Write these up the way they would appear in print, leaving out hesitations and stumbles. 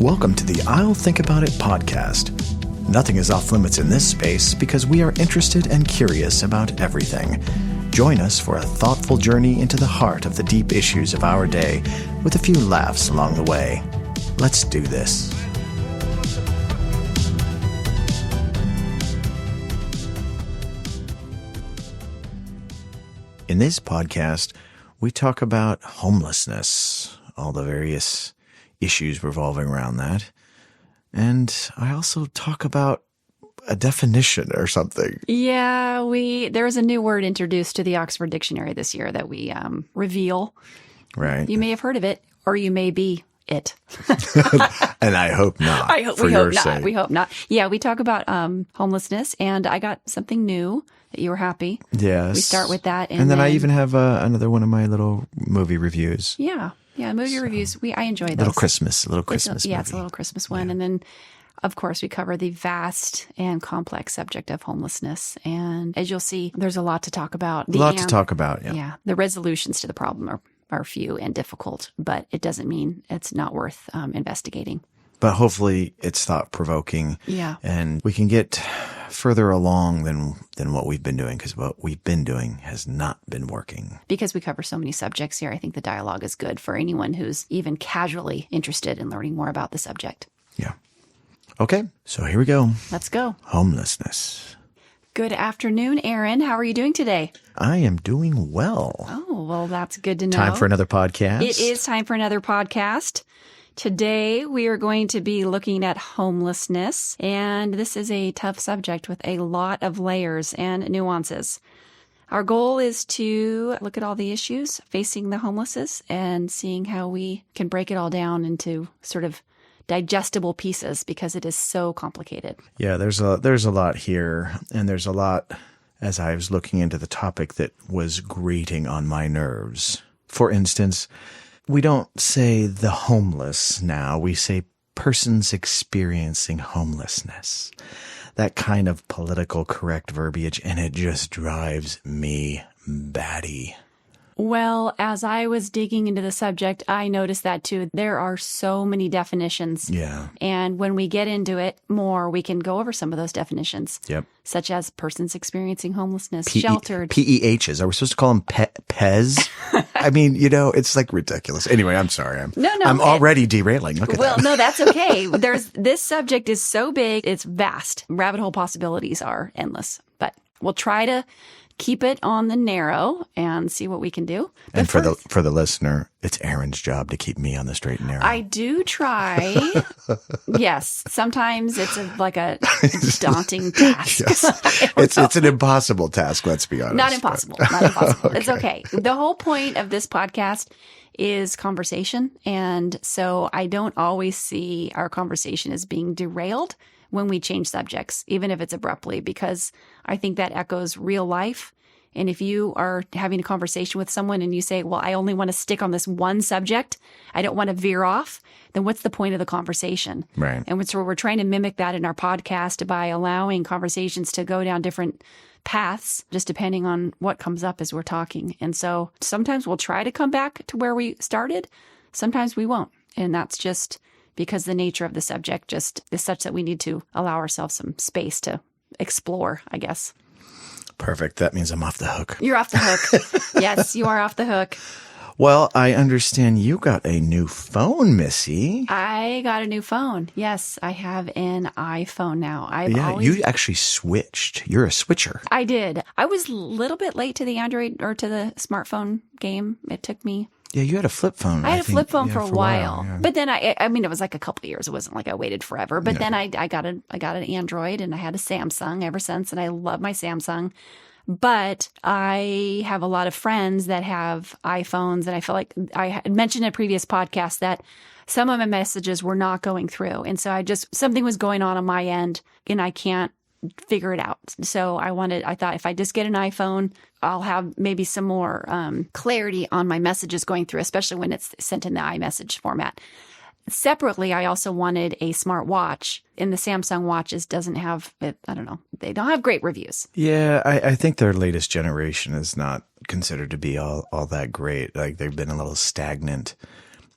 Welcome to the I'll Think About It podcast. Nothing is off limits in this space because we are interested and curious about everything. Join us for a thoughtful journey into the heart of the deep issues of our day with a few laughs along the way. Let's do this. In this podcast, we talk about homelessness, all the various issues revolving around that. And I also talk about a definition or something. Yeah, there was a new word introduced to the Oxford Dictionary this year that we reveal. Right. You may have heard of it, or you may be it. And I hope not. We hope not. We hope not. Yeah, we talk about homelessness, and I got something new that you were happy. Yes. We start with that. And then I even have another one of my little movie reviews. Yeah. Yeah, movie reviews. I enjoy those. Little Christmas Yeah, movie. it's a little Christmas one. Yeah. And then, of course, we cover the vast and complex subject of homelessness. And as you'll see, there's a lot to talk about. To talk about, yeah. Yeah. The resolutions to the problem are few and difficult, but it doesn't mean it's not worth investigating. But hopefully it's thought-provoking. Yeah. And we can get further along than what we've been doing, because what we've been doing has not been working. Because we cover so many subjects here, I think the dialogue is good for anyone who's even casually interested in learning more about the subject. Yeah. Okay, so here we go. Let's go. Homelessness. Good afternoon, Erin. How are you doing today? I am doing well. Oh, well, that's good to know. Time for another podcast? It is time for another podcast. Today, we are going to be looking at homelessness, and this is a tough subject with a lot of layers and nuances. Our goal is to look at all the issues facing the homeless and seeing how we can break it all down into sort of digestible pieces because it is so complicated. Yeah, there's a lot here, and there's a lot as I was looking into the topic that was grating on my nerves. For instance, we don't say the homeless now. We say persons experiencing homelessness. That kind of political correct verbiage, and it just drives me batty. Well, as I was digging into the subject, I noticed that too. There are so many definitions. Yeah. And when we get into it more, we can go over some of those definitions. Yep. Such as persons experiencing homelessness, sheltered. PEHs. Are we supposed to call them Pez? I mean, it's like ridiculous. Anyway, I'm sorry. I'm already derailing. Look at that. Well, no, that's okay. This subject is so big. It's vast. Rabbit hole possibilities are endless. But we'll try to keep it on the narrow and see what we can do. But and for the listener, it's Erin's job to keep me on the straight and narrow. I do try. Yes. Sometimes it's like a daunting task. Yes. It's an impossible task, let's be honest. Not impossible. Not impossible. Okay. It's okay. The whole point of this podcast is conversation. And so I don't always see our conversation as being derailed when we change subjects, even if it's abruptly, because I think that echoes real life. And if you are having a conversation with someone and you say, well, I only want to stick on this one subject, I don't want to veer off, then what's the point of the conversation? Right. And so we're trying to mimic that in our podcast by allowing conversations to go down different paths, just depending on what comes up as we're talking. And so sometimes we'll try to come back to where we started. Sometimes we won't. And that's just because the nature of the subject just is such that we need to allow ourselves some space to explore, I guess. Perfect. That means I'm off the hook. You're off the hook. Yes, you are off the hook. Well, I understand you got a new phone, Missy. I got a new phone. Yes, I have an iPhone now. You actually switched. You're a switcher. I did. I was a little bit late to the Android or to the smartphone game. It took me. Yeah, you had a flip phone. I had a flip phone for a while. Yeah. But then I mean, it was like a couple of years. It wasn't like I waited forever. But then I got an Android and I had a Samsung ever since. And I love my Samsung. But I have a lot of friends that have iPhones. And I feel like I had mentioned in a previous podcast that some of my messages were not going through. And so something was going on my end and I can't figure it out. So I thought if I just get an iPhone, I'll have maybe some more clarity on my messages going through, especially when it's sent in the iMessage format. Separately, I also wanted a smart watch, and the Samsung watches doesn't have, I don't know, they don't have great reviews. Yeah, I think their latest generation is not considered to be all that great. Like they've been a little stagnant,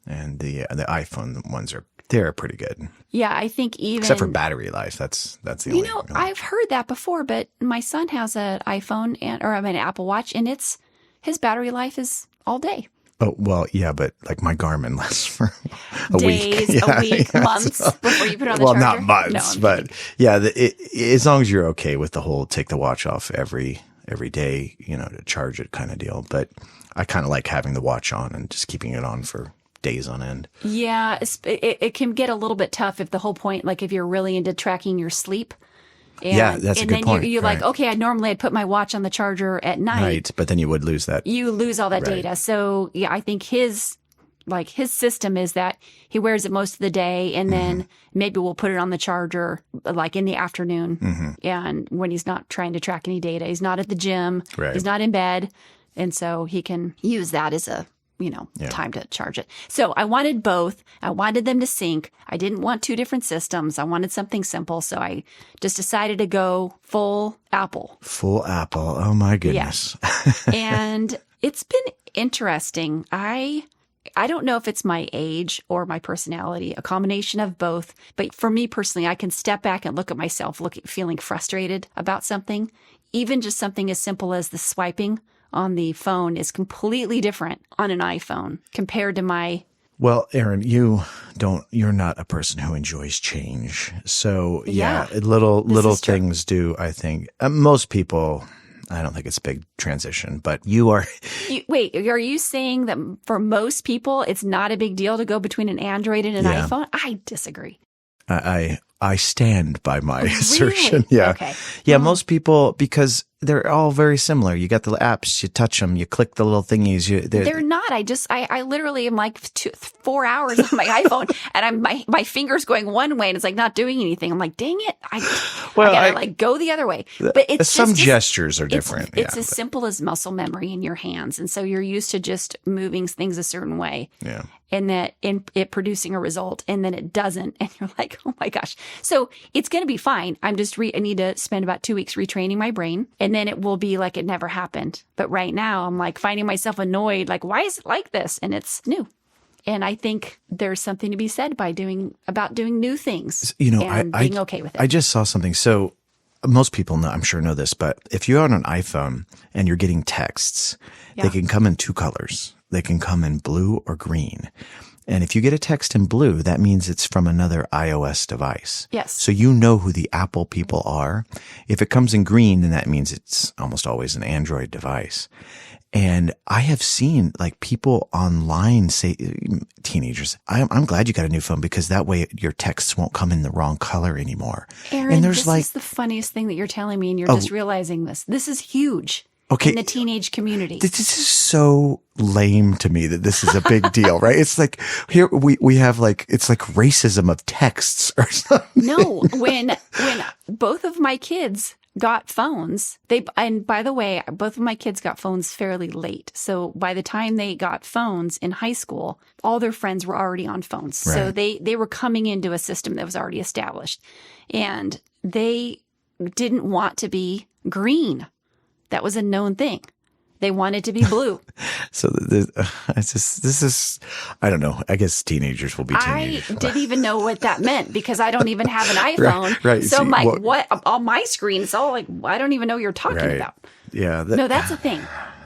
and the iPhone ones are They're pretty good. Yeah, I think even... Except for battery life. That's the only... I've heard that before, but my son has an iPhone or an Apple Watch, and his battery life is all day. Oh, well, yeah, but like my Garmin lasts for a Days, week. a week, months before you put it on the charger? Well, not months, but yeah, as long as you're okay with the whole take the watch off every day, to charge it kind of deal. But I kind of like having the watch on and just keeping it on for days on end. Yeah, it can get a little bit tough if the whole point, like if you're really into tracking your sleep. Yeah, that's a good point. And then you're right. like, okay, I'd put my watch on the charger at night. Right, but then you would lose that. You lose all that data. So yeah, I think his system is that he wears it most of the day, and then maybe we'll put it on the charger like in the afternoon. And when he's not trying to track any data, he's not at the gym, he's not in bed, and so he can use that as a time to charge it. So I wanted both. I wanted them to sync. I didn't want two different systems. I wanted something simple. So I just decided to go full Apple. Full Apple. Oh my goodness. Yeah. And it's been interesting. I don't know if it's my age or my personality, a combination of both. But for me personally, I can step back and look at myself, feeling frustrated about something. Even just something as simple as the swiping on the phone is completely different on an iPhone compared to my... Well, Erin, you're not a person who enjoys change. So yeah little things do, I think. Most people, I don't think it's a big transition, but you are... Wait, are you saying that for most people, it's not a big deal to go between an Android and an iPhone? I disagree. I stand by my assertion. Yeah. Okay. Yeah, most people, because they're all very similar. You got the apps, you touch them, you click the little thingies. They're not. I literally am like 4 hours on my iPhone, and my finger's going one way, and it's like not doing anything. I'm like, dang it! I gotta go the other way. But it's some gestures are different. It's as simple as muscle memory in your hands, and so you're used to just moving things a certain way. Yeah. And that it producing a result, and then it doesn't, and you're like, oh my gosh. So it's going to be fine. I'm just I need to spend about 2 weeks retraining my brain, and then it will be like it never happened. But right now, I'm like finding myself annoyed, like, why is it like this? And it's new. And I think there's something to be said about doing new things, and being okay with it. I just saw something. So most people I'm sure know this, but if you're on an iPhone and you're getting texts, they can come in two colors. They can come in blue or green. And if you get a text in blue, that means it's from another iOS device. Yes. So you know who the Apple people are. If it comes in green, then that means it's almost always an Android device. And I have seen like people online say, teenagers, I'm glad you got a new phone because that way your texts won't come in the wrong color anymore. Erin, this is the funniest thing that you're telling me, and you're just realizing this. This is huge. Okay. In the teenage community. This is so lame to me that this is a big deal, right? It's like here we have like, it's like racism of texts or something. No, when both of my kids got phones, and by the way, both of my kids got phones fairly late. So by the time they got phones in high school, all their friends were already on phones. Right. So they were coming into a system that was already established, and they didn't want to be green. That was a known thing. They wanted to be blue. So this is, I don't know. I guess teenagers will be teenagers. I didn't even know what that meant because I don't even have an iPhone. Right. So I'm like, what? On my screen, it's all like, I don't even know what you're talking about. Yeah. No, that's a thing.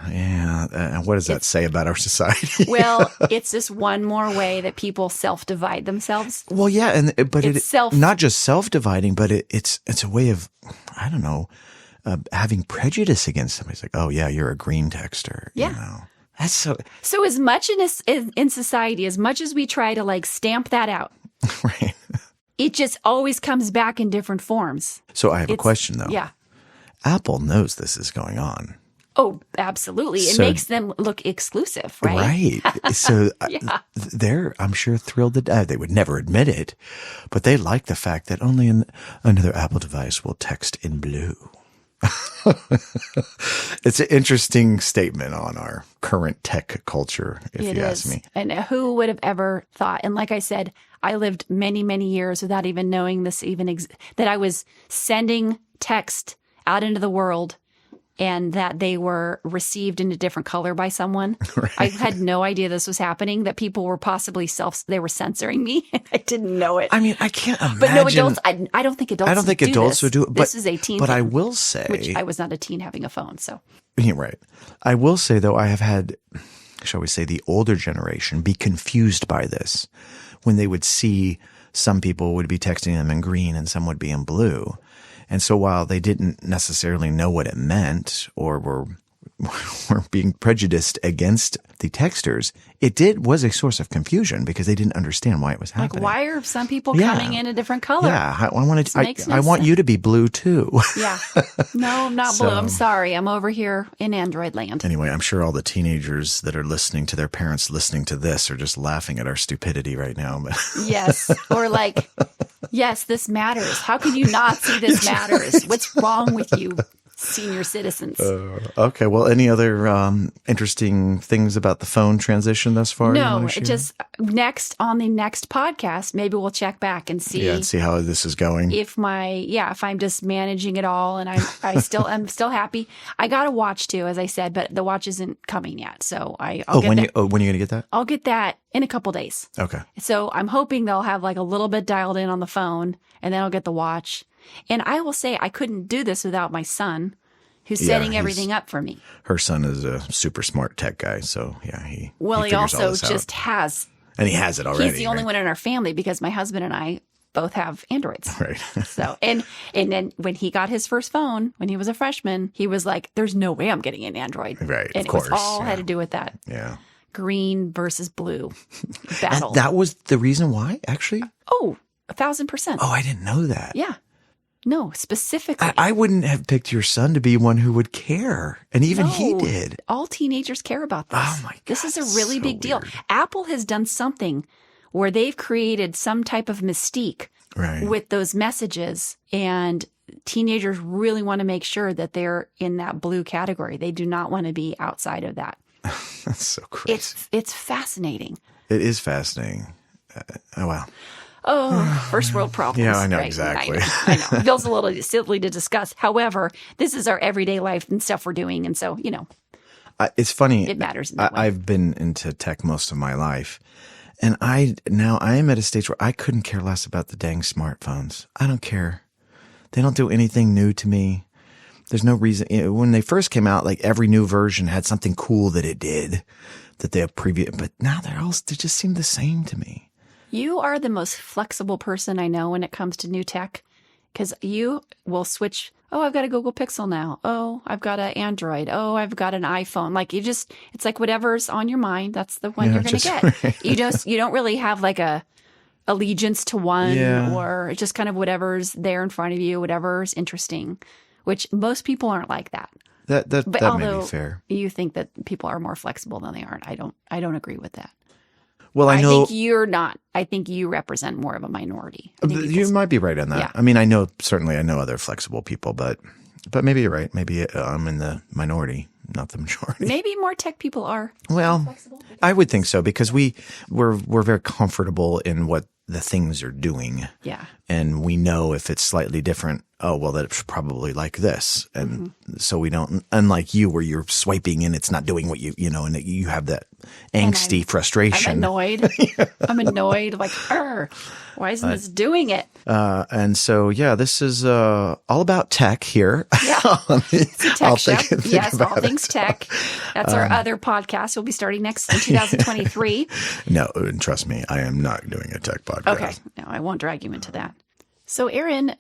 Yeah. And what does that say about our society? Well, it's just one more way that people self-divide themselves. Well, yeah. But it's not just self-dividing, but it's a way of, I don't know, having prejudice against somebody. It's like, oh yeah, you're a green texter. Yeah. That's so as much in society, as much as we try to like stamp that out, right? It just always comes back in different forms. So I have a question though. Yeah. Apple knows this is going on. Oh, absolutely. It makes them look exclusive, right? Right. So they're, I'm sure, thrilled that they would never admit it, but they like the fact that only another Apple device will text in blue. It's an interesting statement on our current tech culture, if you ask me. And who would have ever thought? And like I said, I lived many, many years without even knowing this that I was sending text out into the world and that they were received in a different color by someone. Right. I had no idea this was happening, that people were possibly they were censoring me. I didn't know it. I mean, I can't imagine. But no, adults, I don't think adults would do it. This is a teen But thing, I will say. which I was not a teen having a phone, so. Yeah, right. I will say, though, I have had, shall we say, the older generation be confused by this when they would see some people would be texting them in green and some would be in blue. And so while they didn't necessarily know what it meant or were being prejudiced against the texters, was a source of confusion because they didn't understand why it was happening. Like, why are some people coming in a different color? Yeah, I want you to be blue too. Yeah. No, I'm not blue. I'm sorry. I'm over here in Android land. Anyway, I'm sure all the teenagers that are listening to their parents listening to this are just laughing at our stupidity right now. But yes. Or like, yes, this matters. How can you not see this matters? What's wrong with you, senior citizens? Okay. Well, any other interesting things about the phone transition thus far? No, just on the next podcast, maybe we'll check back and see. Yeah, and see how this is going. If I'm just managing it all, and I'm still happy. I got a watch too, as I said, but the watch isn't coming yet. So I'll get that. When are you going to get that? I'll get that in a couple days. Okay. So I'm hoping they'll have like a little bit dialed in on the phone, and then I'll get the watch. And I will say I couldn't do this without my son, who's setting everything up for me. Her son is a super smart tech guy, so yeah, he also just has. And he has it already. He's the only one in our family because my husband and I both have Androids. Right. So, and then when he got his first phone, when he was a freshman, he was like, there's no way I'm getting an Android. Right, and of course. It was all had to do with that. Yeah. Green versus blue battle. And that was the reason why, actually? Oh, 1,000%. Oh, I didn't know that. Yeah. No, specifically. I wouldn't have picked your son to be one who would care. And even he did. All teenagers care about this. Oh, my God. This is a really big deal. Weird. Apple has done something where they've created some type of mystique with those messages. And teenagers really want to make sure that they're in that blue category. They do not want to be outside of that. That's so crazy. It's fascinating. It is fascinating. Oh, wow. Oh, first world problems. Yeah, I know, right? exactly. I know. It feels a little silly to discuss. However, this is our everyday life and stuff we're doing. And so, it's funny. It matters in that way. I've been into tech most of my life. And I am at a stage where I couldn't care less about the dang smartphones. I don't care. They don't do anything new to me. There's no reason. When they first came out, like every new version had something cool that it did that they have but now they just seem the same to me. You are the most flexible person I know when it comes to new tech, because you will switch. Oh, I've got a Google Pixel now. Oh, I've got an Android. Oh, I've got an iPhone. Like it's like whatever's on your mind, that's the one you're going to get. Right. You don't really have like a allegiance to one or just kind of whatever's there in front of you, whatever's interesting, which most people aren't like that. That may be fair. You think that people are more flexible than they aren't. I don't agree with that. Well, I know. I think you're not. I think you represent more of a minority. You might be right on that. Yeah. I mean, certainly I know other flexible people, but maybe you're right. Maybe I'm in the minority, not the majority. Maybe more tech people are. Well, flexible. I would think so because we're very comfortable in what the things are doing. Yeah. And we know if it's slightly different, that's probably like this. And so we don't, unlike you where you're swiping and it's not doing what and you have that angsty frustration. I'm annoyed. I'm annoyed. Like, why isn't this doing it? And so, this is all about tech here. Yeah. It's a tech show. Yes, all things tech. That's our other podcast. We'll be starting next in 2023. No, trust me, I am not doing a tech podcast. Okay. No, I won't drag you into that. So, Erin,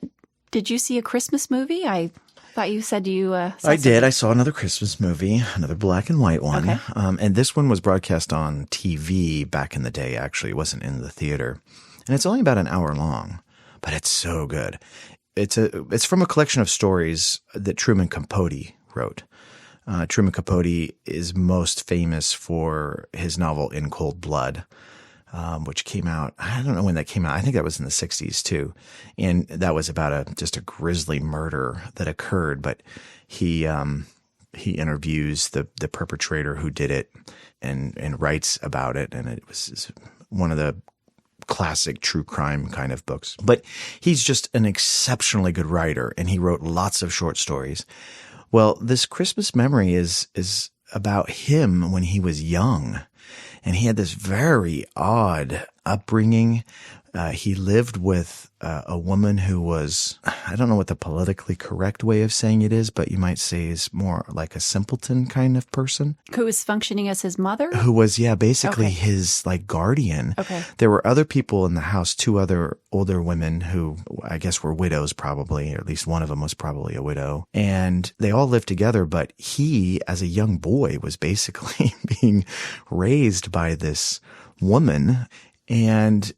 did you see a Christmas movie? I thought you said you saw I did. I saw another Christmas movie, another black and white one. Okay. And this one was broadcast on TV back in the day, actually. It wasn't in the theater. And it's only about an hour long, but it's so good. It's from a collection of stories that Truman Capote wrote. Truman Capote is most famous for his novel In Cold Blood, which came out, I don't know when that came out. I think that was in the 60s too. And that was about just a grisly murder that occurred, but he interviews the perpetrator who did it and writes about it. And it was one of the classic true crime kind of books. But he's just an exceptionally good writer, and he wrote lots of short stories. Well, this Christmas memory is about him when he was young. And he had this very odd upbringing. He lived with a woman who was, I don't know what the politically correct way of saying it is, but you might say is more like a simpleton kind of person. Who was functioning as his mother? Who was, basically his like guardian. Okay. There were other people in the house, 2 other older women who I guess were widows probably, or at least one of them was probably a widow. And they all lived together, but he, as a young boy, was basically being raised by this woman. And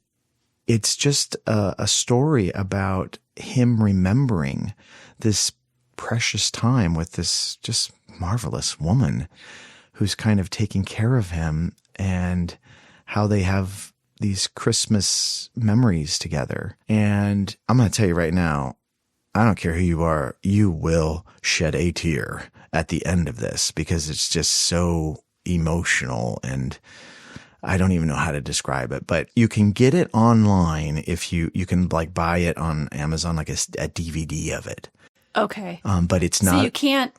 it's just a story about him remembering this precious time with this just marvelous woman who's kind of taking care of him, and how they have these Christmas memories together. And I'm going to tell you right now, I don't care who you are, you will shed a tear at the end of this, because it's just so emotional, and I don't even know how to describe it, but you can get it online if you can like buy it on Amazon, like a DVD of it. Okay. But it's not. So you can't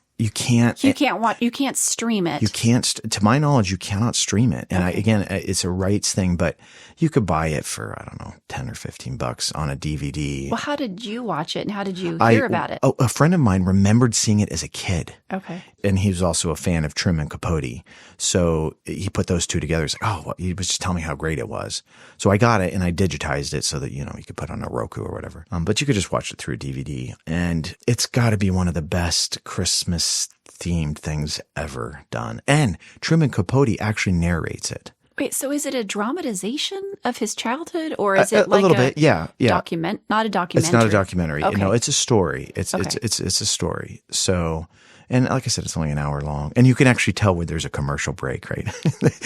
stream it. You can't, to my knowledge, you cannot stream it. And again, it's a rights thing, but you could buy it for, I don't know, $10 or $15 on a DVD. Well, how did you watch it, and how did you hear about it? Oh, a friend of mine remembered seeing it as a kid. Okay. And he was also a fan of Truman Capote. So he put those two together. He's like, well, he was just telling me how great it was. So I got it and I digitized it so that, you could put it on a Roku or whatever. But you could just watch it through a DVD. And it's got to be one of the best Christmas themed things ever done. And Truman Capote actually narrates it. Wait, so is it a dramatization of his childhood, or is it like a little bit? Yeah. Not a documentary. It's not a documentary. Okay. No, it's a story. It's a story. So, and like I said, it's only an hour long, and you can actually tell when there's a commercial break, right?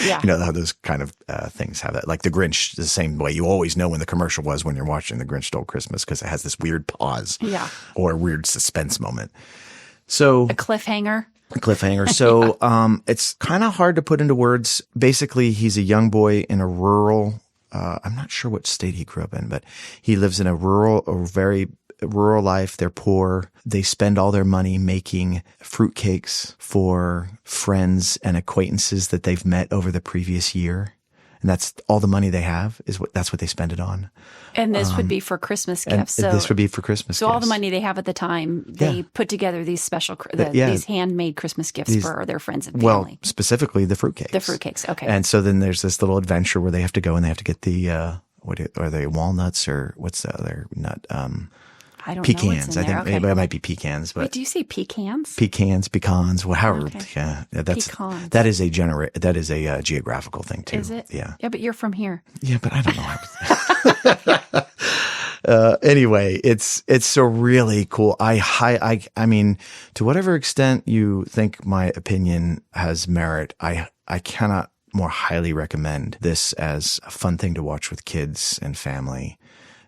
Yeah. You know how those kind of things have that. Like The Grinch, the same way. You always know when the commercial was when you're watching The Grinch Stole Christmas, because it has this weird pause, or a weird suspense moment. So a cliffhanger. So it's kind of hard to put into words. Basically, he's a young boy in a rural, I'm not sure what state he grew up in, but he lives in a very rural life. They're poor. They spend all their money making fruitcakes for friends and acquaintances that they've met over the previous year. And that's all the money they have that's what they spend it on. And this would be for Christmas gifts. So this would be for Christmas so gifts. All the money they have at the time, they put together these special, these handmade Christmas gifts for their friends and family. Well, specifically the fruitcakes. The fruitcakes, okay. And so then there's this little adventure where they have to go and they have to get the, are they walnuts, or what's the other nut? I don't pecans. know what's in there. I think it might be pecans. But wait, do you say pecans? Pecans, well, however. Okay. Yeah, Pecans. that is a geographical thing too. Is it? Yeah. Yeah, but you're from here. Yeah, but I don't know. Anyway, it's so really cool. I mean, to whatever extent you think my opinion has merit, I cannot more highly recommend this as a fun thing to watch with kids and family.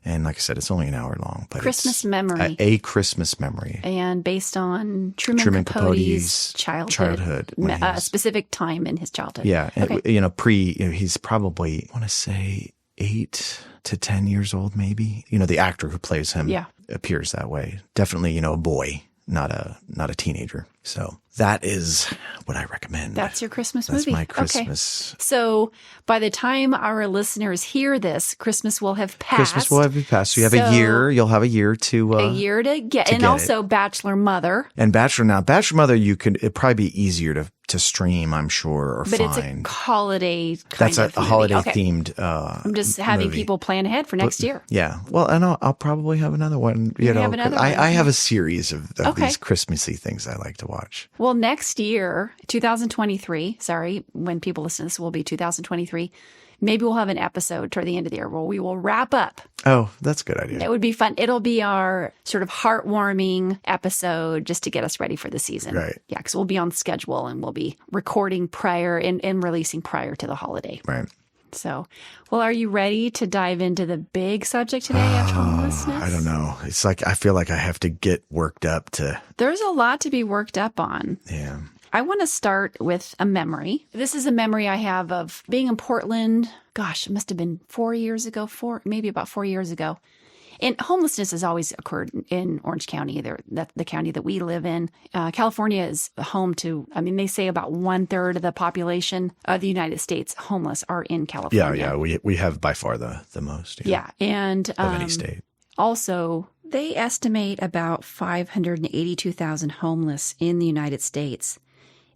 And like I said, it's only an hour long. But Christmas memory. A Christmas memory. And based on Truman Capote's childhood. A specific time in his childhood. Yeah. Okay. And, he's probably, I want to say 8 to 10 years old, maybe. The actor who plays him appears that way. Definitely, a boy, not a teenager. So that is what I recommend. That's your Christmas movie. That's my Christmas. Okay. So by the time our listeners hear this, Christmas will have passed. So you have a year. You'll have a year to get, and also Bachelor Mother. And Bachelor Mother, it'd probably be easier to stream, I'm sure, or but find. It's a holiday kind That's of a holiday themed. I'm just having people plan ahead for next year. Yeah. Well, and I'll probably have another one. I have a series of these Christmassy things I like to watch. Well, next year, 2023, when people listen to this, will be 2023. Maybe we'll have an episode toward the end of the year where we will wrap up. Oh, that's a good idea. It would be fun. It'll be our sort of heartwarming episode just to get us ready for the season. Right. Yeah, because we'll be on schedule and we'll be recording prior and releasing prior to the holiday. Right. So, well, are you ready to dive into the big subject today of homelessness? I don't know. It's like I feel like I have to get worked up to. There's a lot to be worked up on. Yeah. I want to start with a memory. This is a memory I have of being in Portland. Gosh, it must have been 4 years ago, maybe about 4 years ago. And homelessness has always occurred in Orange County, the county that we live in. California is home to, I mean, they say about 1/3 of the population of the United States homeless are in California. Yeah. We have by far the most. Yeah. And of any state. Also, they estimate about 582,000 homeless in the United States.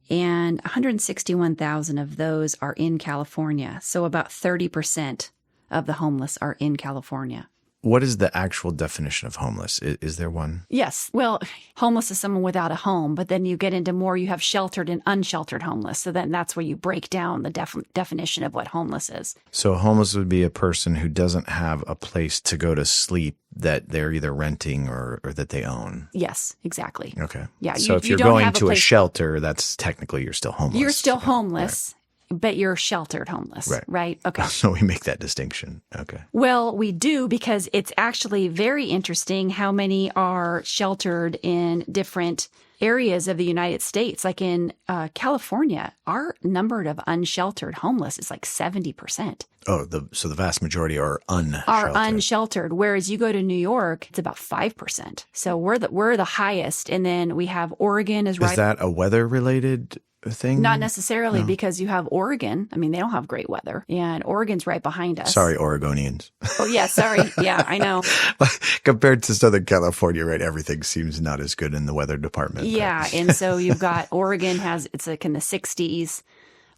And 161,000 of those are in California. So about 30% of the homeless are in California. What is the actual definition of homeless? Is there one? Yes. Well, homeless is someone without a home, but then you get into more, you have sheltered and unsheltered homeless. So then that's where you break down the definition of what homeless is. So homeless would be a person who doesn't have a place to go to sleep that they're either renting or that they own. Yes, exactly. Okay. Yeah. So if you're going to a shelter, that's technically you're still homeless. You're still homeless. Right. But you're sheltered homeless, right? Okay. So we make that distinction. Okay. Well, we do because it's actually very interesting how many are sheltered in different areas of the United States. Like in California, our number of unsheltered homeless is like 70%. Oh, so the vast majority are unsheltered. Are unsheltered, whereas you go to New York, it's about 5%. So we're the highest, and then we have Oregon is right. Is that a weather-related thing? Not necessarily, because you have Oregon. I mean, they don't have great weather, and Oregon's right behind us. Sorry, Oregonians. Oh, yeah, sorry. Yeah, I know. Compared to Southern California, right, everything seems not as good in the weather department. Yeah, and so you've got Oregon it's like in the 60s,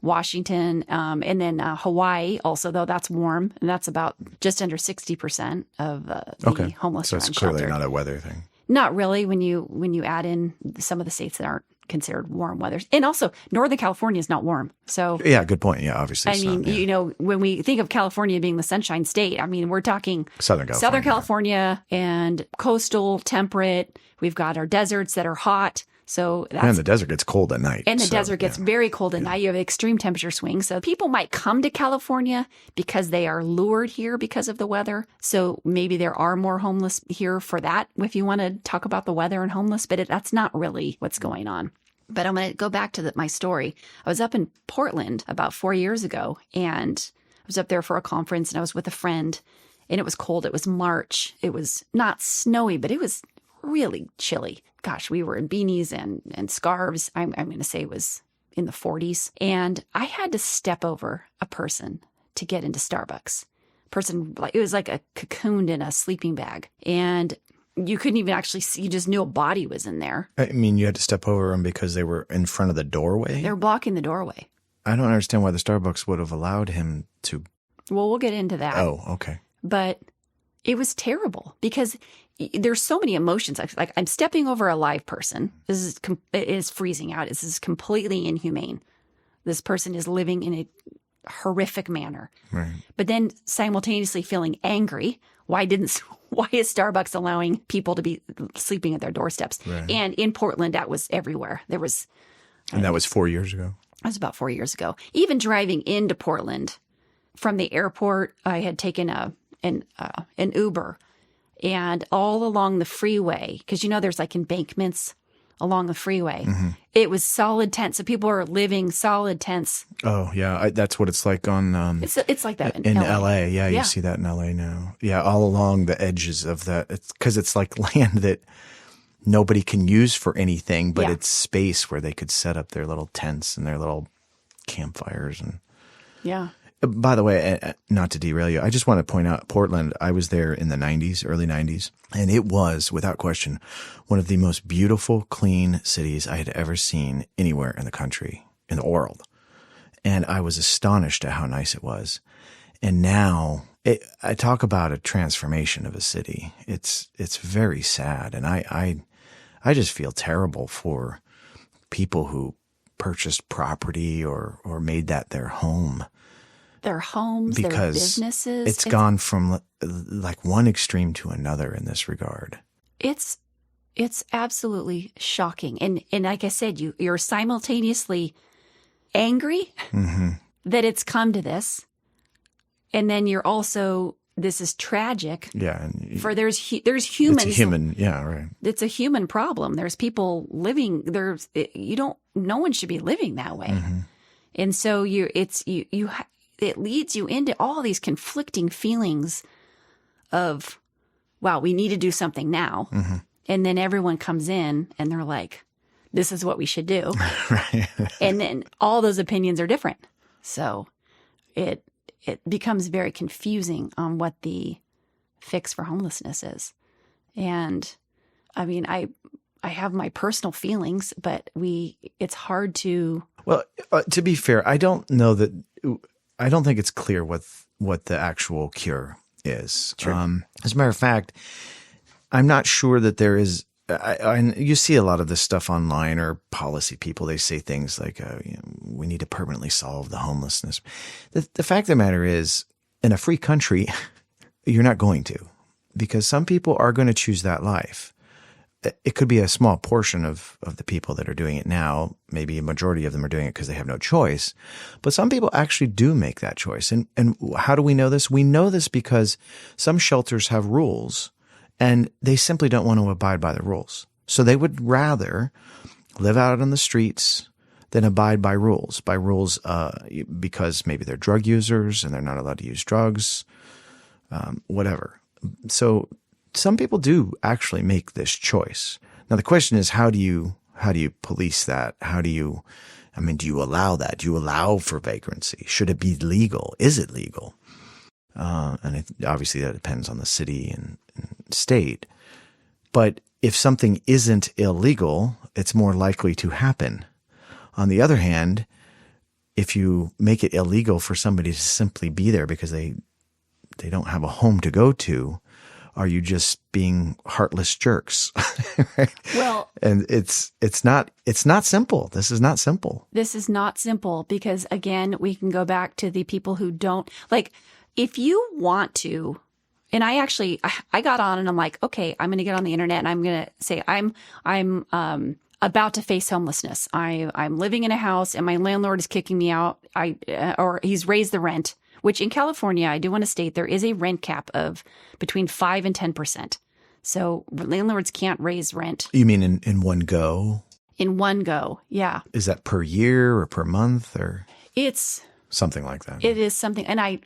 Washington, and then Hawaii also, though that's warm, and that's about just under 60% of the homeless. So it's clearly not a weather thing. Not really when you add in some of the states that aren't considered warm weather. And also, Northern California is not warm. So yeah, good point. Yeah, obviously. I mean, you know, when we think of California being the Sunshine State, I mean, we're talking Southern California and coastal, temperate. We've got our deserts that are hot. So and the desert gets cold at night. And the desert gets very cold at night. You have extreme temperature swings. So people might come to California because they are lured here because of the weather. So maybe there are more homeless here for that, if you want to talk about the weather and homeless. But that's not really what's going on. But I'm going to go back to my story. I was up in Portland about 4 years ago, and I was up there for a conference, and I was with a friend, and it was cold. It was March. It was not snowy, but it was really chilly. Gosh, we were in beanies and scarves. I'm going to say it was in the 40s. And I had to step over a person to get into Starbucks. It was like a cocooned in a sleeping bag. And you couldn't even actually see, you just knew a body was in there. I mean, you had to step over them because they were in front of the doorway? They were blocking the doorway. I don't understand why the Starbucks would have allowed him to. Well, we'll get into that. Oh, okay. But it was terrible because there's so many emotions. Like I'm stepping over a live person. It is freezing out. This is completely inhumane. This person is living in a horrific manner. Right. But then simultaneously feeling angry. Why is Starbucks allowing people to be sleeping at their doorsteps? Right. And in Portland, that was everywhere. And that was 4 years ago? That was about 4 years ago. Even driving into Portland from the airport, I had taken an Uber, and all along the freeway, because there's like embankments along the freeway. Mm-hmm. It was solid tents. So people are living solid tents. Oh yeah, that's what it's like on. It's like that in LA. Yeah, you see that in LA now. Yeah, all along the edges of that. It's because it's like land that nobody can use for anything, but it's space where they could set up their little tents and their little campfires and. Yeah. By the way, not to derail you, I just want to point out Portland. I was there in the 90s, early 90s, and it was, without question, one of the most beautiful, clean cities I had ever seen anywhere in the country, in the world. And I was astonished at how nice it was. And now, I talk about a transformation of a city. It's very sad, and I just feel terrible for people who purchased property or made that their home. Their homes, their businesses. It's gone from like one extreme to another in this regard. It's absolutely shocking. And like I said, you're simultaneously angry that it's come to this. And then you're also, this is tragic. Yeah. For there's humans. It's a human, yeah, right. It's a human problem. There's people living, no one should be living that way. Mm-hmm. And so it leads you into all these conflicting feelings of wow, we need to do something now. Mm-hmm. And then everyone comes in and they're like, this is what we should do. Right. And then all those opinions are different. So it becomes very confusing on what the fix for homelessness is. And I mean, I have my personal feelings, but it's hard to. Well, to be fair, I don't think it's clear what the actual cure is. True. As a matter of fact, I'm not sure that there is. And you see a lot of this stuff online, or policy people. They say things like, "We need to permanently solve the homelessness." The fact of the matter is, in a free country, you're not going to, because some people are going to choose that life. It could be a small portion of the people that are doing it now. Maybe a majority of them are doing it because they have no choice. But some people actually do make that choice. And how do we know this? We know this because some shelters have rules, and they simply don't want to abide by the rules. So they would rather live out on the streets than abide by rules because maybe they're drug users and they're not allowed to use drugs, whatever. So some people do actually make this choice. Now, the question is, how do you police that? Do you allow that? Do you allow for vagrancy? Should it be legal? Is it legal? Obviously that depends on the city and state. But if something isn't illegal, it's more likely to happen. On the other hand, if you make it illegal for somebody to simply be there because they don't have a home to go to, are you just being heartless jerks? Right? Well, and it's not simple. This is not simple. This is not simple because, again, we can go back to the people who don't like. If you want to, and I got on and I'm like, okay, I'm going to get on the internet and I'm going to say I'm about to face homelessness. I'm living in a house and my landlord is kicking me out. Or he's raised the rent. Which in California, I do want to state, there is a rent cap of between 5 and 10%. So landlords can't raise rent. You mean in one go? In one go, yeah. Is that per year or per month or? It's something like that. It is something, and I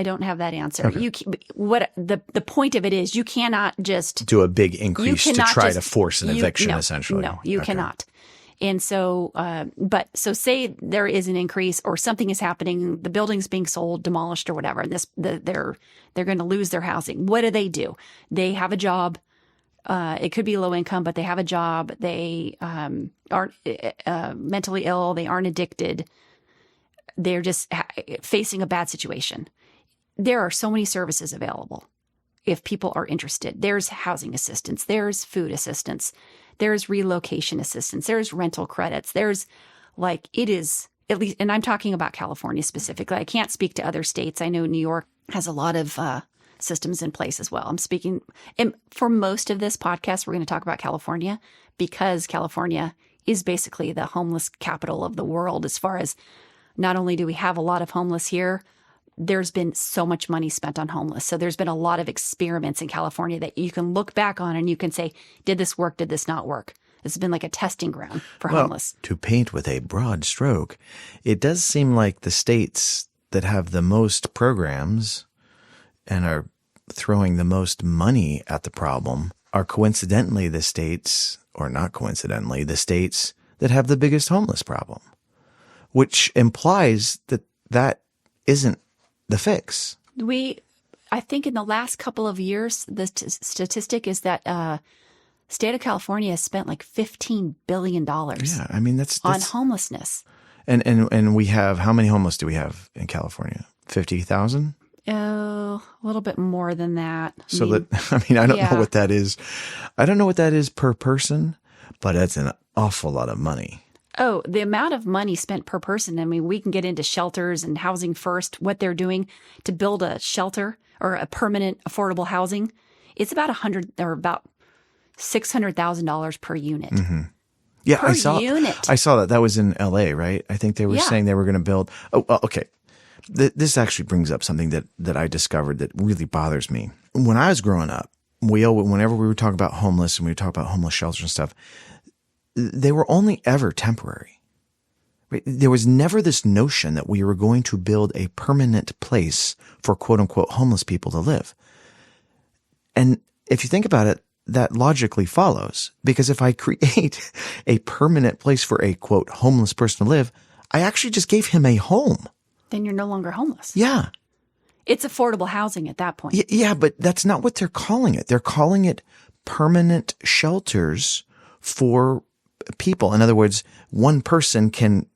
don't have that answer. Okay. The point of it is you cannot just do a big increase to try to force an eviction, essentially. No, you cannot. And so, so say there is an increase or something is happening, the building's being sold, demolished or whatever, and they're going to lose their housing. What do? They have a job. It could be low income, but they have a job. They aren't mentally ill. They aren't addicted. They're just facing a bad situation. There are so many services available if people are interested. There's housing assistance. There's food assistance. There's relocation assistance. There's rental credits. There's it is at least, and I'm talking about California specifically. I can't speak to other states. I know New York has a lot of systems in place as well. I'm speaking, and for most of this podcast, we're going to talk about California because California is basically the homeless capital of the world. As far as not only do we have a lot of homeless here, there's been so much money spent on homeless. So there's been a lot of experiments in California that you can look back on and you can say, did this work? Did this not work? It's been like a testing ground for homeless. To paint with a broad stroke, it does seem like the states that have the most programs and are throwing the most money at the problem are coincidentally the states, or not coincidentally, the states that have the biggest homeless problem, which implies that isn't the fix. I think in the last couple of years, the statistic is that state of California has spent like $15 billion that's on homelessness. And we have, how many homeless do we have in California? 50,000? Oh, a little bit more than that. I don't know what that is. I don't know what that is per person, but that's an awful lot of money. Oh, the amount of money spent per person. I mean, we can get into shelters and Housing First, what they're doing to build a shelter or a permanent affordable housing. It's about $600,000 per unit. Mm-hmm. Yeah, per unit. I saw that. That was in LA, right? I think they were saying they were going to build. Oh, well, okay. This actually brings up something that I discovered that really bothers me. When I was growing up, whenever we would talk about homeless and we would talk about homeless shelters and stuff, they were only ever temporary. Right? There was never this notion that we were going to build a permanent place for quote unquote homeless people to live. And if you think about it, that logically follows. Because if I create a permanent place for a, quote, homeless person to live, I actually just gave him a home. Then you're no longer homeless. Yeah. It's affordable housing at that point. Yeah, but that's not what they're calling it. They're calling it permanent shelters for people. In other words, one person can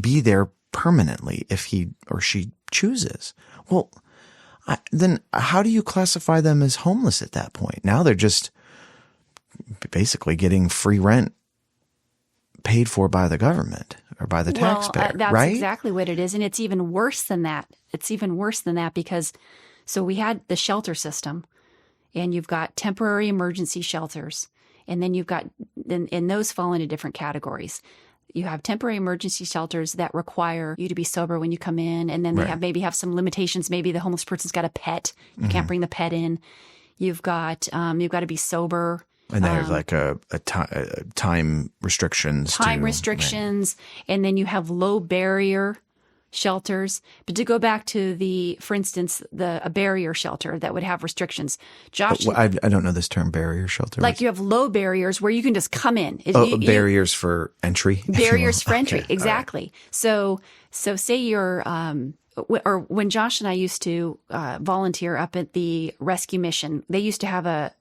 be there permanently if he or she chooses. Well, then how do you classify them as homeless at that point? Now they're just basically getting free rent paid for by the government or by the taxpayer, that's right? exactly what it is. And it's even worse than that. It's even worse than that because so we had the shelter system and you've got temporary emergency shelters. And then you've got, and those fall into different categories. You have temporary emergency shelters that require you to be sober when you come in. And then they maybe have some limitations. Maybe the homeless person's got a pet. You can't bring the pet in. You've got to be sober. And they have like a time restrictions. And then you have low barrier shelters. But to go back to for instance, a barrier shelter that would have restrictions. Josh, I don't know this term, barrier shelter. Like you have low barriers where you can just come in. Barriers for entry. Barriers for entry, okay. Exactly. Right. So say you're, or when Josh and I used to volunteer up at the rescue mission, they used to have a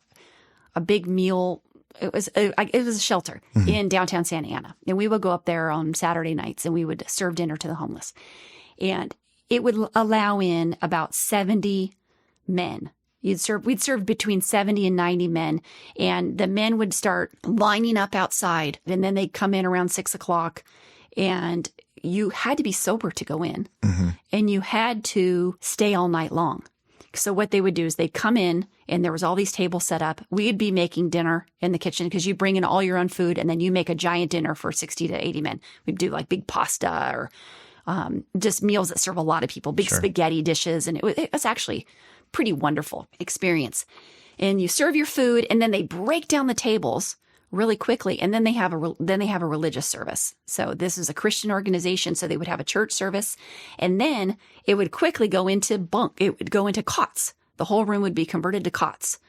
big meal. It was a shelter in downtown Santa Ana. And we would go up there on Saturday nights and we would serve dinner to the homeless. And it would allow in about 70 men. We'd serve between 70 and 90 men. And the men would start lining up outside. And then they'd come in around 6:00. And you had to be sober to go in. And you had to stay all night long. So what they would do is they'd come in and there was all these tables set up. We'd be making dinner in the kitchen because you bring in all your own food and then you make a giant dinner for 60 to 80 men. We'd do like big pasta or just meals that serve a lot of people, big spaghetti dishes. And it was actually pretty wonderful experience. And you serve your food and then they break down the tables really quickly. And then they have a religious service. So this is a Christian organization. So they would have a church service and then it would quickly go into it would go into cots. The whole room would be converted to cots.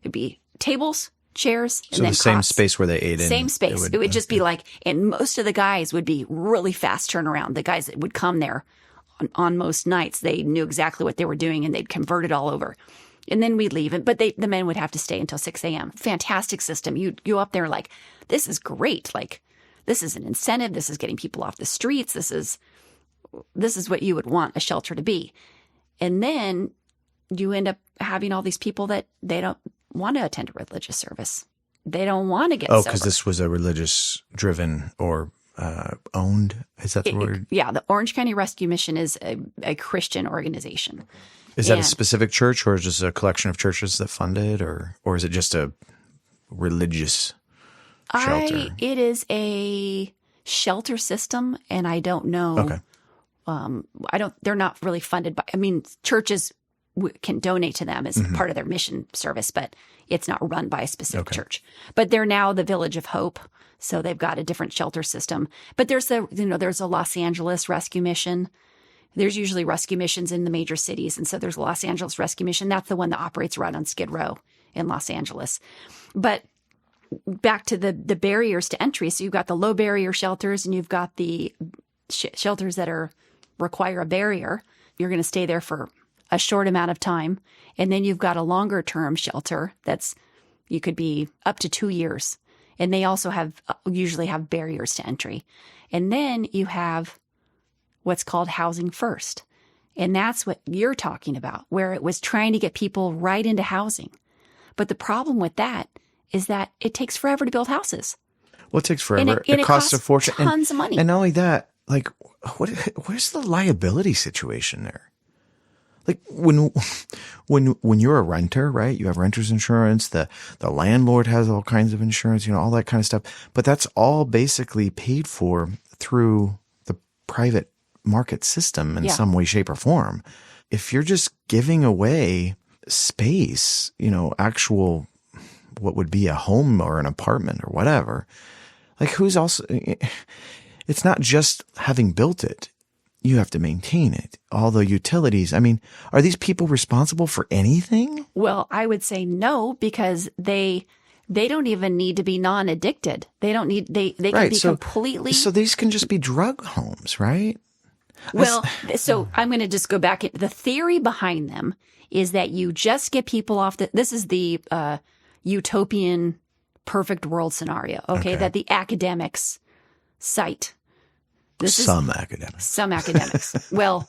It'd be tables, chairs, and so then the same cots. Space where they ate in. Same space. It would just be like, and most of the guys would be really fast turnaround. The guys that would come there on most nights, they knew exactly what they were doing and they'd convert it all over. And then we'd leave it, but the men would have to stay until 6 a.m. Fantastic system. You go up there like, this is great. Like, this is an incentive. This is getting people off the streets. This is what you would want a shelter to be. And then you end up having all these people that they don't want to attend a religious service. They don't want to get sober. because this was a religious driven or owned. Is that the word? Yeah. The Orange County Rescue Mission is a Christian organization. Is that a specific church or just a collection of churches that fund it or is it just a religious shelter? It is a shelter system and I don't know. Okay. They're not really funded by, churches can donate to them as part of their mission service, but it's not run by a specific church. But they're now the Village of Hope. So they've got a different shelter system, but there's a Los Angeles Rescue Mission. There's usually rescue missions in the major cities. And so there's Los Angeles Rescue Mission. That's the one that operates right on Skid Row in Los Angeles. But back to the barriers to entry. So you've got the low barrier shelters and you've got the shelters that require a barrier. You're going to stay there for a short amount of time. And then you've got a longer term shelter you could be up to 2 years. And they also usually have barriers to entry. And then you have what's called housing first. And that's what you're talking about, where it was trying to get people right into housing. But the problem with that is that it takes forever to build houses. Well, it takes forever. And it costs a fortune. Tons of money. And not only that, like, where's the liability situation there? Like when you're a renter, right? You have renter's insurance. The landlord has all kinds of insurance, all that kind of stuff. But that's all basically paid for through the private market system in some way, shape, or form. If you're just giving away space, actual what would be a home or an apartment or whatever, like it's not just having built it. you have to maintain it. All the utilities. I mean, are these people responsible for anything? Well, I would say no, because they don't even need to be non-addicted. They don't need, they can be completely. So these can just be drug homes, right? Well, so I'm going to just go back. The theory behind them is that you just get people off this is the utopian perfect world scenario. Okay. That the academics cite. Some academics. Well,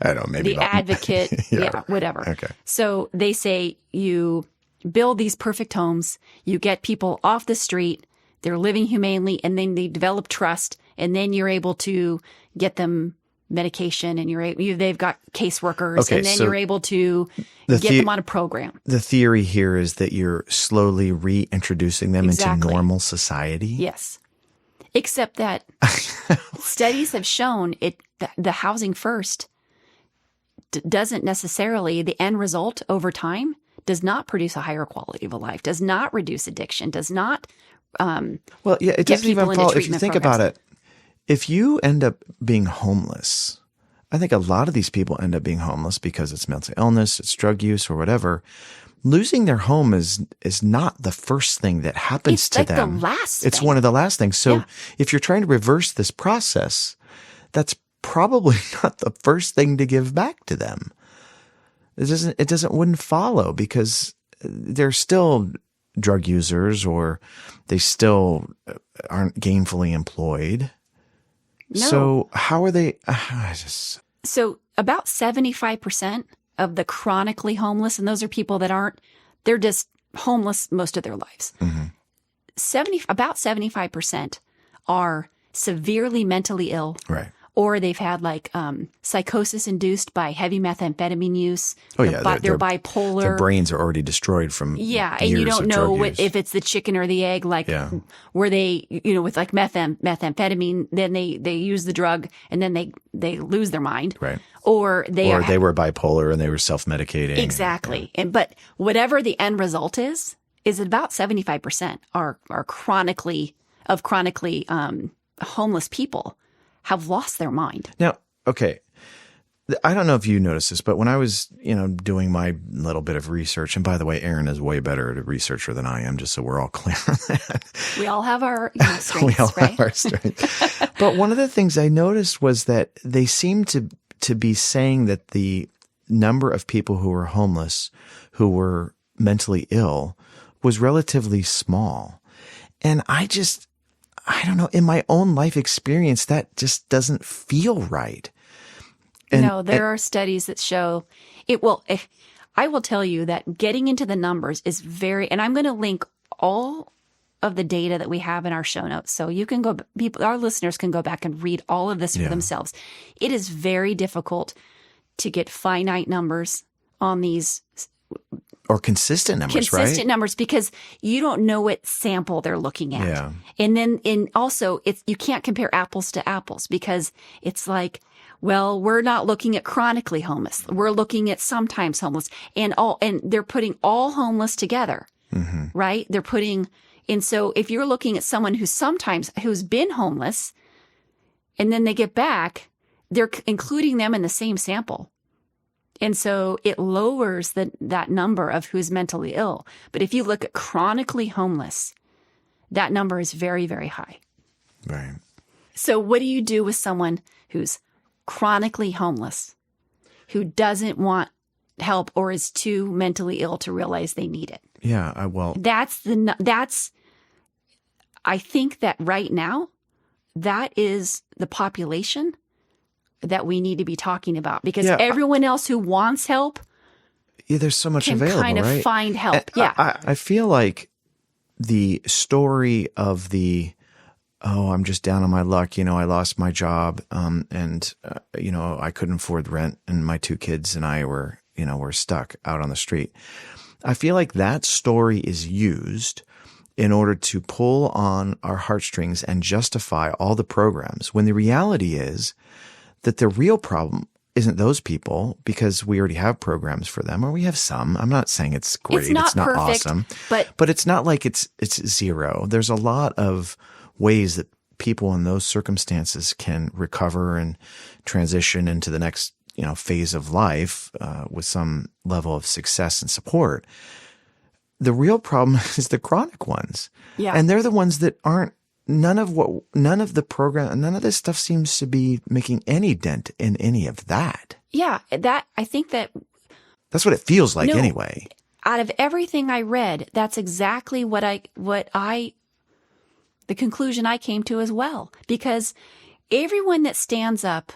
I don't know, maybe the advocate. Yeah, whatever. Okay. So they say you build these perfect homes, you get people off the street, they're living humanely, and then they develop trust, and then you're able to get them medication, and they've got caseworkers, and then you're able to get them on a program. The theory here is that you're slowly reintroducing them into normal society. Yes. Except that studies have shown the housing first doesn't necessarily, the end result over time does not produce a higher quality of a life, does not reduce addiction, does not it doesn't even fall. If you think about it, if you end up being homeless, I think a lot of these people end up being homeless because it's mental illness, it's drug use or whatever. Losing their home is not the first thing that happens to them. It's like the last It's thing. One of the last things. So if you're trying to reverse this process, that's probably not the first thing to give back to them. Wouldn't follow, because they're still drug users, or they still aren't gainfully employed. No. So how are they? So about 75% of the chronically homeless, and those are people that they're just homeless most of their lives. Mm-hmm. About 75% are severely mentally ill. Right. Or they've had psychosis induced by heavy methamphetamine use. Oh, they're bipolar. Their brains are already destroyed from and years you don't of know drug use. if it's the chicken or the egg. Where they, with methamphetamine, then they use the drug and then they lose their mind. Right. Or they were bipolar and they were self-medicating. Exactly. But whatever the end result is about 75% are chronically homeless people have lost their mind. Now, okay, I don't know if you noticed this, but when I was, doing my little bit of research, and by the way, Erin is way better at a researcher than I am, just so we're all clear on that. We all have our strengths, we all right? have our strengths. But one of the things I noticed was that they seemed to be saying that the number of people who were homeless, who were mentally ill, was relatively small. And I don't know, in my own life experience, that just doesn't feel right. There are studies that show it will. I will tell you that getting into the numbers is and I'm going to link all of the data that we have in our show notes. So you can our listeners can go back and read all of this for themselves. It is very difficult to get finite numbers on these. Or consistent numbers, right? Consistent numbers, because you don't know what sample they're looking at. Yeah. And then also you can't compare apples to apples, because it's like, well, we're not looking at chronically homeless. We're looking at sometimes homeless, and they're putting all homeless together, right? And so if you're looking at someone who's been homeless and then they get back, they're including them in the same sample. And so it lowers that number of who's mentally ill. But if you look at chronically homeless, that number is very, very high. Right. So what do you do with someone who's chronically homeless, who doesn't want help or is too mentally ill to realize they need it? Yeah, I think that right now, that is the population that we need to be talking about, because everyone else who wants help, there's so much can available, kind of right? find help. I feel like the story of I'm just down on my luck. I lost my job, and I couldn't afford rent, and my two kids and I were stuck out on the street. I feel like that story is used in order to pull on our heartstrings and justify all the programs, when the reality is that the real problem isn't those people, because we already have programs for them, or we have some. I'm not saying it's great. It's not perfect, awesome. But it's not like it's zero. There's a lot of ways that people in those circumstances can recover and transition into the next, phase of life with some level of success and support. The real problem is the chronic ones. Yeah. And they're the ones that aren't, none of the program, none of this stuff seems to be making any dent in any of that. Yeah. I think that's what it feels like anyway. Out of everything I read, that's exactly the conclusion I came to as well. Because everyone that stands up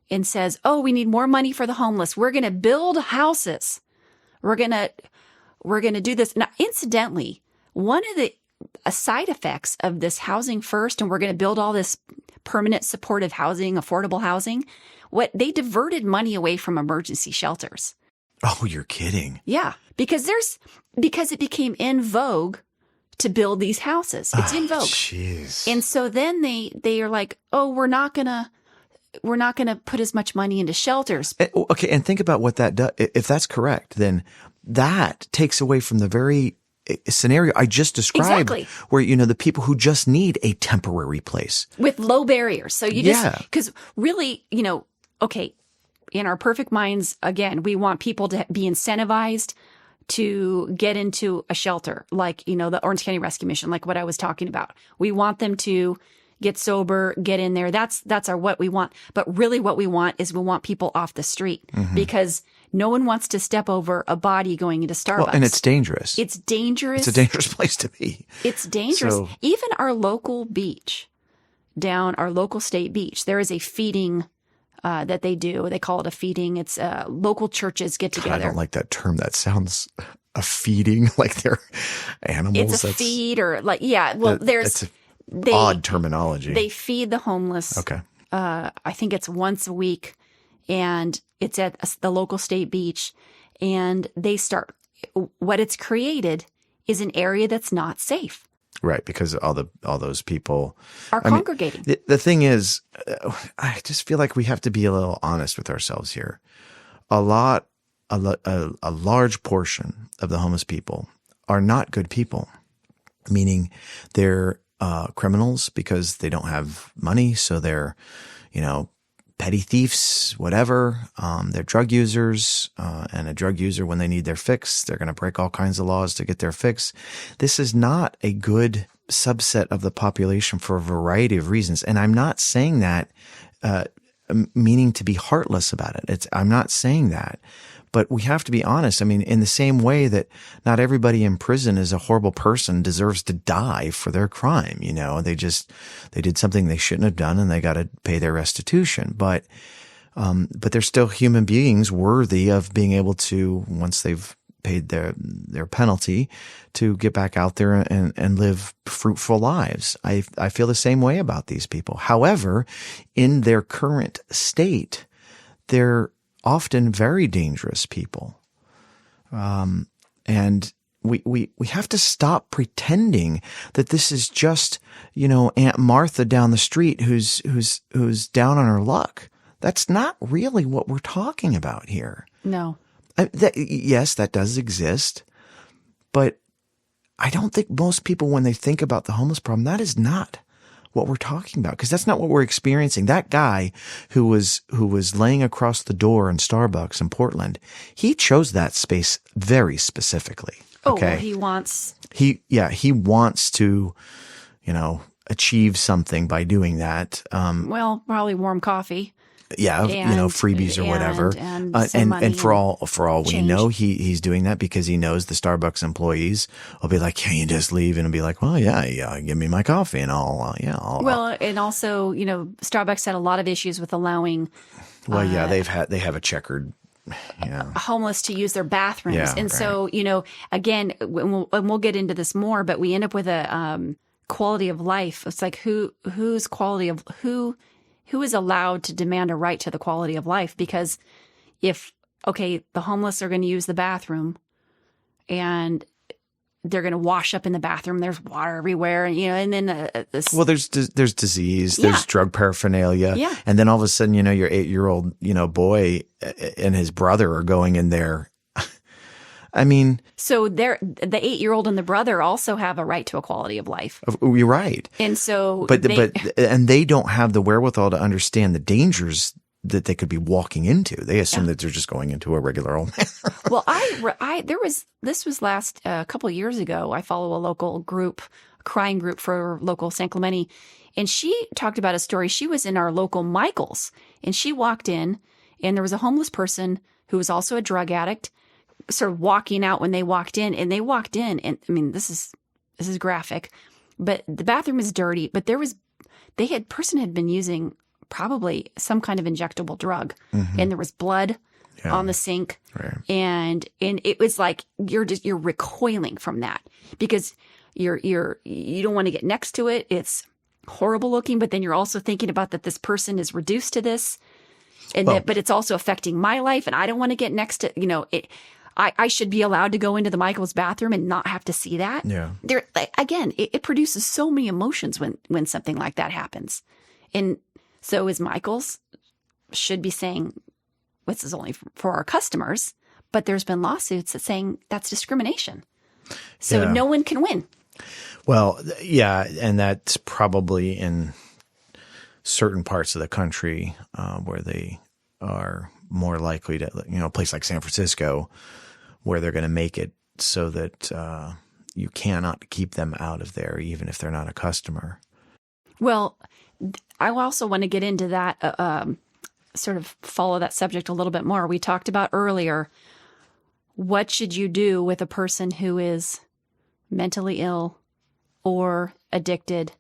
and says, oh, we need more money for the homeless, we're going to build houses, we're going to do this. Now, incidentally, one of the side effects of this housing first, and we're going to build all this permanent supportive housing, affordable housing, they diverted money away from emergency shelters. Oh, you're kidding. Yeah, because it became in vogue to build these houses. It's in vogue. Jeez. And so then they are like, oh, we're not gonna put as much money into shelters. Okay, and think about what that does. If that's correct, then that takes away from the very scenario I just described, exactly. Where, the people who just need a temporary place. With low barriers. So because really, okay, in our perfect minds, again, we want people to be incentivized to get into a shelter, like, the Orange County Rescue Mission, like what I was talking about. We want them to get sober, get in there. That's what we want. But really what we want is we want people off the street because no one wants to step over a body going into Starbucks. Well, and it's dangerous. It's dangerous. It's a dangerous place to be. It's dangerous. So, even our local beach, our local state beach, there is a feeding that they do. They call it a feeding. It's local churches get together. I don't like that term. That sounds a feeding, like they're animals. It's a feed or like, yeah. Well, it's odd terminology. They feed the homeless. Okay. I think it's once a week, and it's at the local state beach. And what it's created is an area that's not safe. Right, because all those people are congregating. The thing is, I just feel like we have to be a little honest with ourselves here. A large portion of the homeless people are not good people, meaning they're criminals because they don't have money, so they're, petty thieves, whatever. They're drug users, and a drug user, when they need their fix, they're going to break all kinds of laws to get their fix. This is not a good subset of the population for a variety of reasons. And I'm not saying that meaning to be heartless about it. I'm not saying that. But we have to be honest. I mean, in the same way that not everybody in prison is a horrible person, deserves to die for their crime. They did something they shouldn't have done, and they got to pay their restitution. But they're still human beings worthy of being able to, once they've paid their penalty, to get back out there and live fruitful lives. I feel the same way about these people. However, in their current state, they're often very dangerous people. And we have to stop pretending that this is just, Aunt Martha down the street who's down on her luck. That's not really what we're talking about here. No. Yes, that does exist. But I don't think most people, when they think about the homeless problem, that is not what we're talking about, because that's not what we're experiencing. That guy who was laying across the door in Starbucks in Portland, he chose that space very specifically. Okay? Oh, well, he wants to, achieve something by doing that. Probably warm coffee. Yeah, freebies or whatever. And for all we know, he's doing that because he knows the Starbucks employees will be like, "Can you just leave?" And he'll be like, "Well, yeah, give me my coffee and I'll." And also, Starbucks had a lot of issues with allowing. Well, they have a checkered. Yeah. Homeless to use their bathrooms. Yeah, and right. So, again, we'll get into this more, but we end up with a quality of life. It's like who is allowed to demand a right to the quality of life? Because the homeless are going to use the bathroom and they're going to wash up in the bathroom. There's water everywhere, and then there's disease, there's drug paraphernalia, and then all of a sudden, your 8-year-old, boy and his brother are going in there. I mean, So the 8-year-old and the brother also have a right to a quality of life. you're right. And so But they don't have the wherewithal to understand the dangers that they could be walking into. They assume that they're just going into a regular old man. Well, this was last a couple of years ago. I follow a local group, a crying group for local San Clemente, and she talked about a story. She was in our local Michael's, and she walked in, and there was a homeless person who was also a drug addict, sort of walking out when they walked in, and I mean, this is graphic, but the bathroom is dirty, but person had been using probably some kind of injectable drug, and there was blood on the sink, Right. and it was like you're recoiling from that because you don't want to get next to it. It's horrible looking, but then you're also thinking about that this person is reduced to this, and but it's also affecting my life, and I don't want to get next to it. I should be allowed to go into the Michael's bathroom and not have to see that. Yeah. Again, it produces so many emotions when something like that happens. And so is Michael's should be saying, this is only for our customers, but there's been lawsuits that saying that's discrimination. So no one can win. Well, yeah, and that's probably in certain parts of the country where they are more likely to, a place like San Francisco, where they're going to make it so that you cannot keep them out of there, even if they're not a customer. Well, I also want to get into that, sort of follow that subject a little bit more. We talked about earlier, what should you do with a person who is mentally ill or addicted,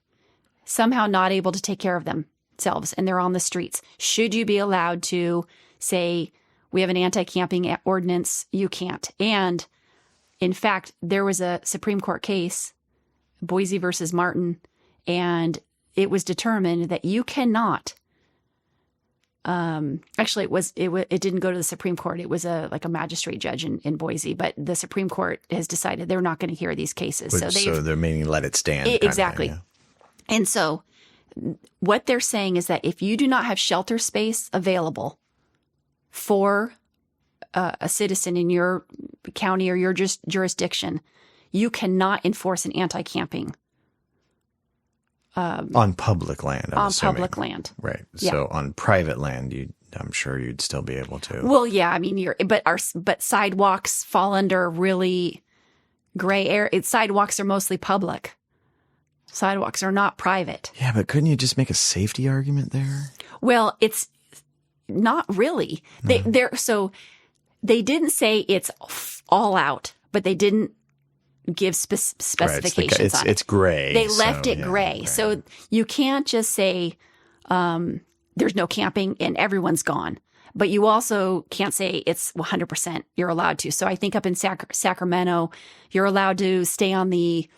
somehow not able to take care of themselves, and they're on the streets? Should you be allowed to say, we have an anti-camping ordinance, you can't? And in fact, there was a Supreme Court case, Boise versus Martin, and it was determined that you cannot. Actually, it didn't go to the Supreme Court. It was a magistrate judge in Boise, but the Supreme Court has decided they're not going to hear these cases. So they're meaning let it stand. Exactly. And so what they're saying is that if you do not have shelter space available for a citizen in your county or your jurisdiction, you cannot enforce an anti-camping on public land. Public land, right? Yeah. So on private land, I'm sure you'd still be able to. Well, yeah. I mean, but sidewalks fall under really gray area. Sidewalks are mostly public. Sidewalks are not private. Yeah, but couldn't you just make a safety argument there? Well, it's not really. So they didn't say it's all out, but they didn't give specifications on it. It's gray. They left it gray. Right. So you can't just say there's no camping and everyone's gone. But you also can't say it's 100% you're allowed to. So I think up in Sacramento, you're allowed to stay on the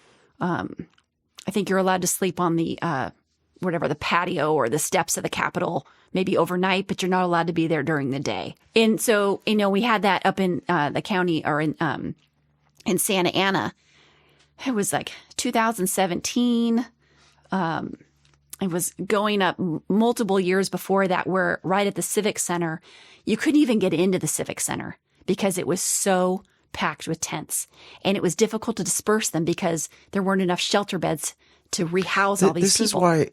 I think you're allowed to sleep on the the patio or the steps of the Capitol, maybe overnight, but you're not allowed to be there during the day. And so, we had that up in the county or in Santa Ana. It was like 2017. It was going up multiple years before that, where right at the Civic Center, you couldn't even get into the Civic Center because it was so packed with tents, and it was difficult to disperse them because there weren't enough shelter beds to rehouse all these people. This is why,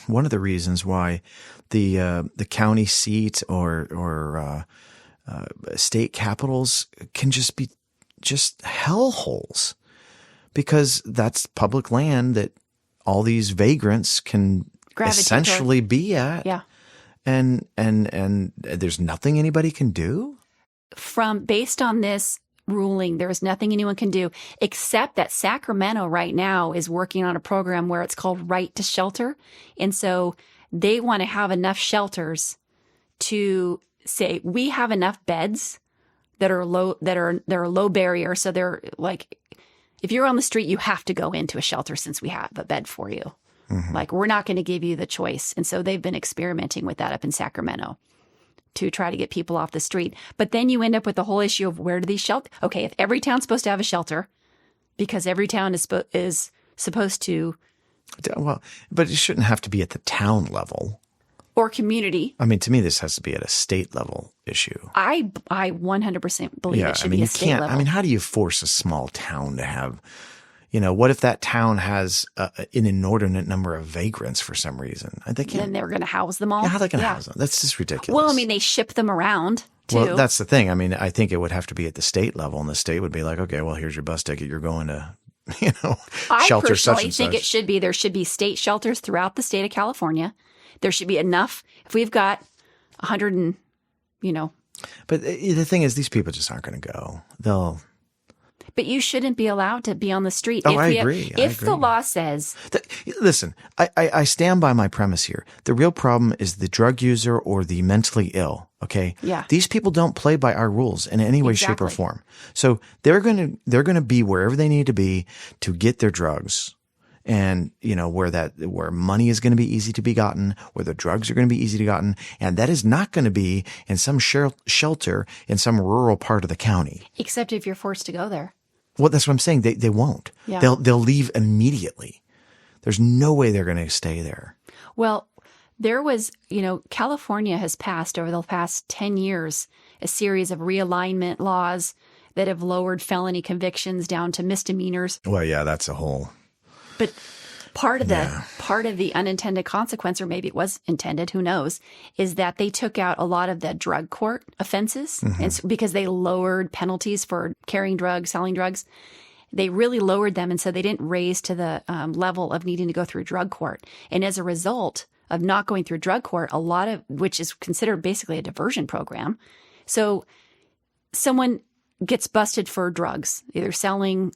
one of the reasons why the county seat or state capitals can just be hellholes, because that's public land that all these vagrants can essentially be at. Yeah. And there's nothing anybody can do? Based on this ruling, there is nothing anyone can do, except that Sacramento right now is working on a program where it's called Right to Shelter. And so they want to have enough shelters to say, we have enough beds that are low barrier. So they're like, if you're on the street, you have to go into a shelter since we have a bed for you. Mm-hmm. Like, we're not going to give you the choice. And so they've been experimenting with that up in Sacramento to try to get people off the street. But then you end up with the whole issue of, where do these shelter? Okay, if every town's supposed to have a shelter, because every town is supposed to. Well, but it shouldn't have to be at the town level. Or community. I mean, to me, this has to be at a state level issue. I 100% believe it should be you a state level. I mean, how do you force a small town to have, what if that town has an inordinate number of vagrants for some reason? They can't. Then they're going to house them all. Yeah, how are they going to house them? That's just ridiculous. Well, I mean, they ship them around too. Well, that's the thing. I mean, I think it would have to be at the state level, and the state would be like, okay, well, here's your bus ticket. You're going to, shelter such and such. I think there should be state shelters throughout the state of California. There should be enough. If we've got 100 and, But the thing is, these people just aren't going to go. But you shouldn't be allowed to be on the street. I agree. If the law says... Listen, I stand by my premise here. The real problem is the drug user or the mentally ill, okay? Yeah. These people don't play by our rules in any way, shape, or form. So they're going to be wherever they need to be to get their drugs. And, where money is going to be easy to be gotten, where the drugs are going to be easy to gotten. And that is not going to be in some shelter in some rural part of the county. Except if you're forced to go there. Well, that's what I'm saying. They won't. Yeah. They'll leave immediately. There's no way they're going to stay there. Well, there was, California has passed over the past 10 years a series of realignment laws that have lowered felony convictions down to misdemeanors. Well, yeah, that's a whole. But part of the unintended consequence, or maybe it was intended, who knows, is that they took out a lot of the drug court offenses, and because they lowered penalties for carrying drugs, selling drugs. They really lowered them, and so they didn't raise to the level of needing to go through drug court. And as a result of not going through drug court, a lot of which is considered basically a diversion program. So someone gets busted for drugs, either selling,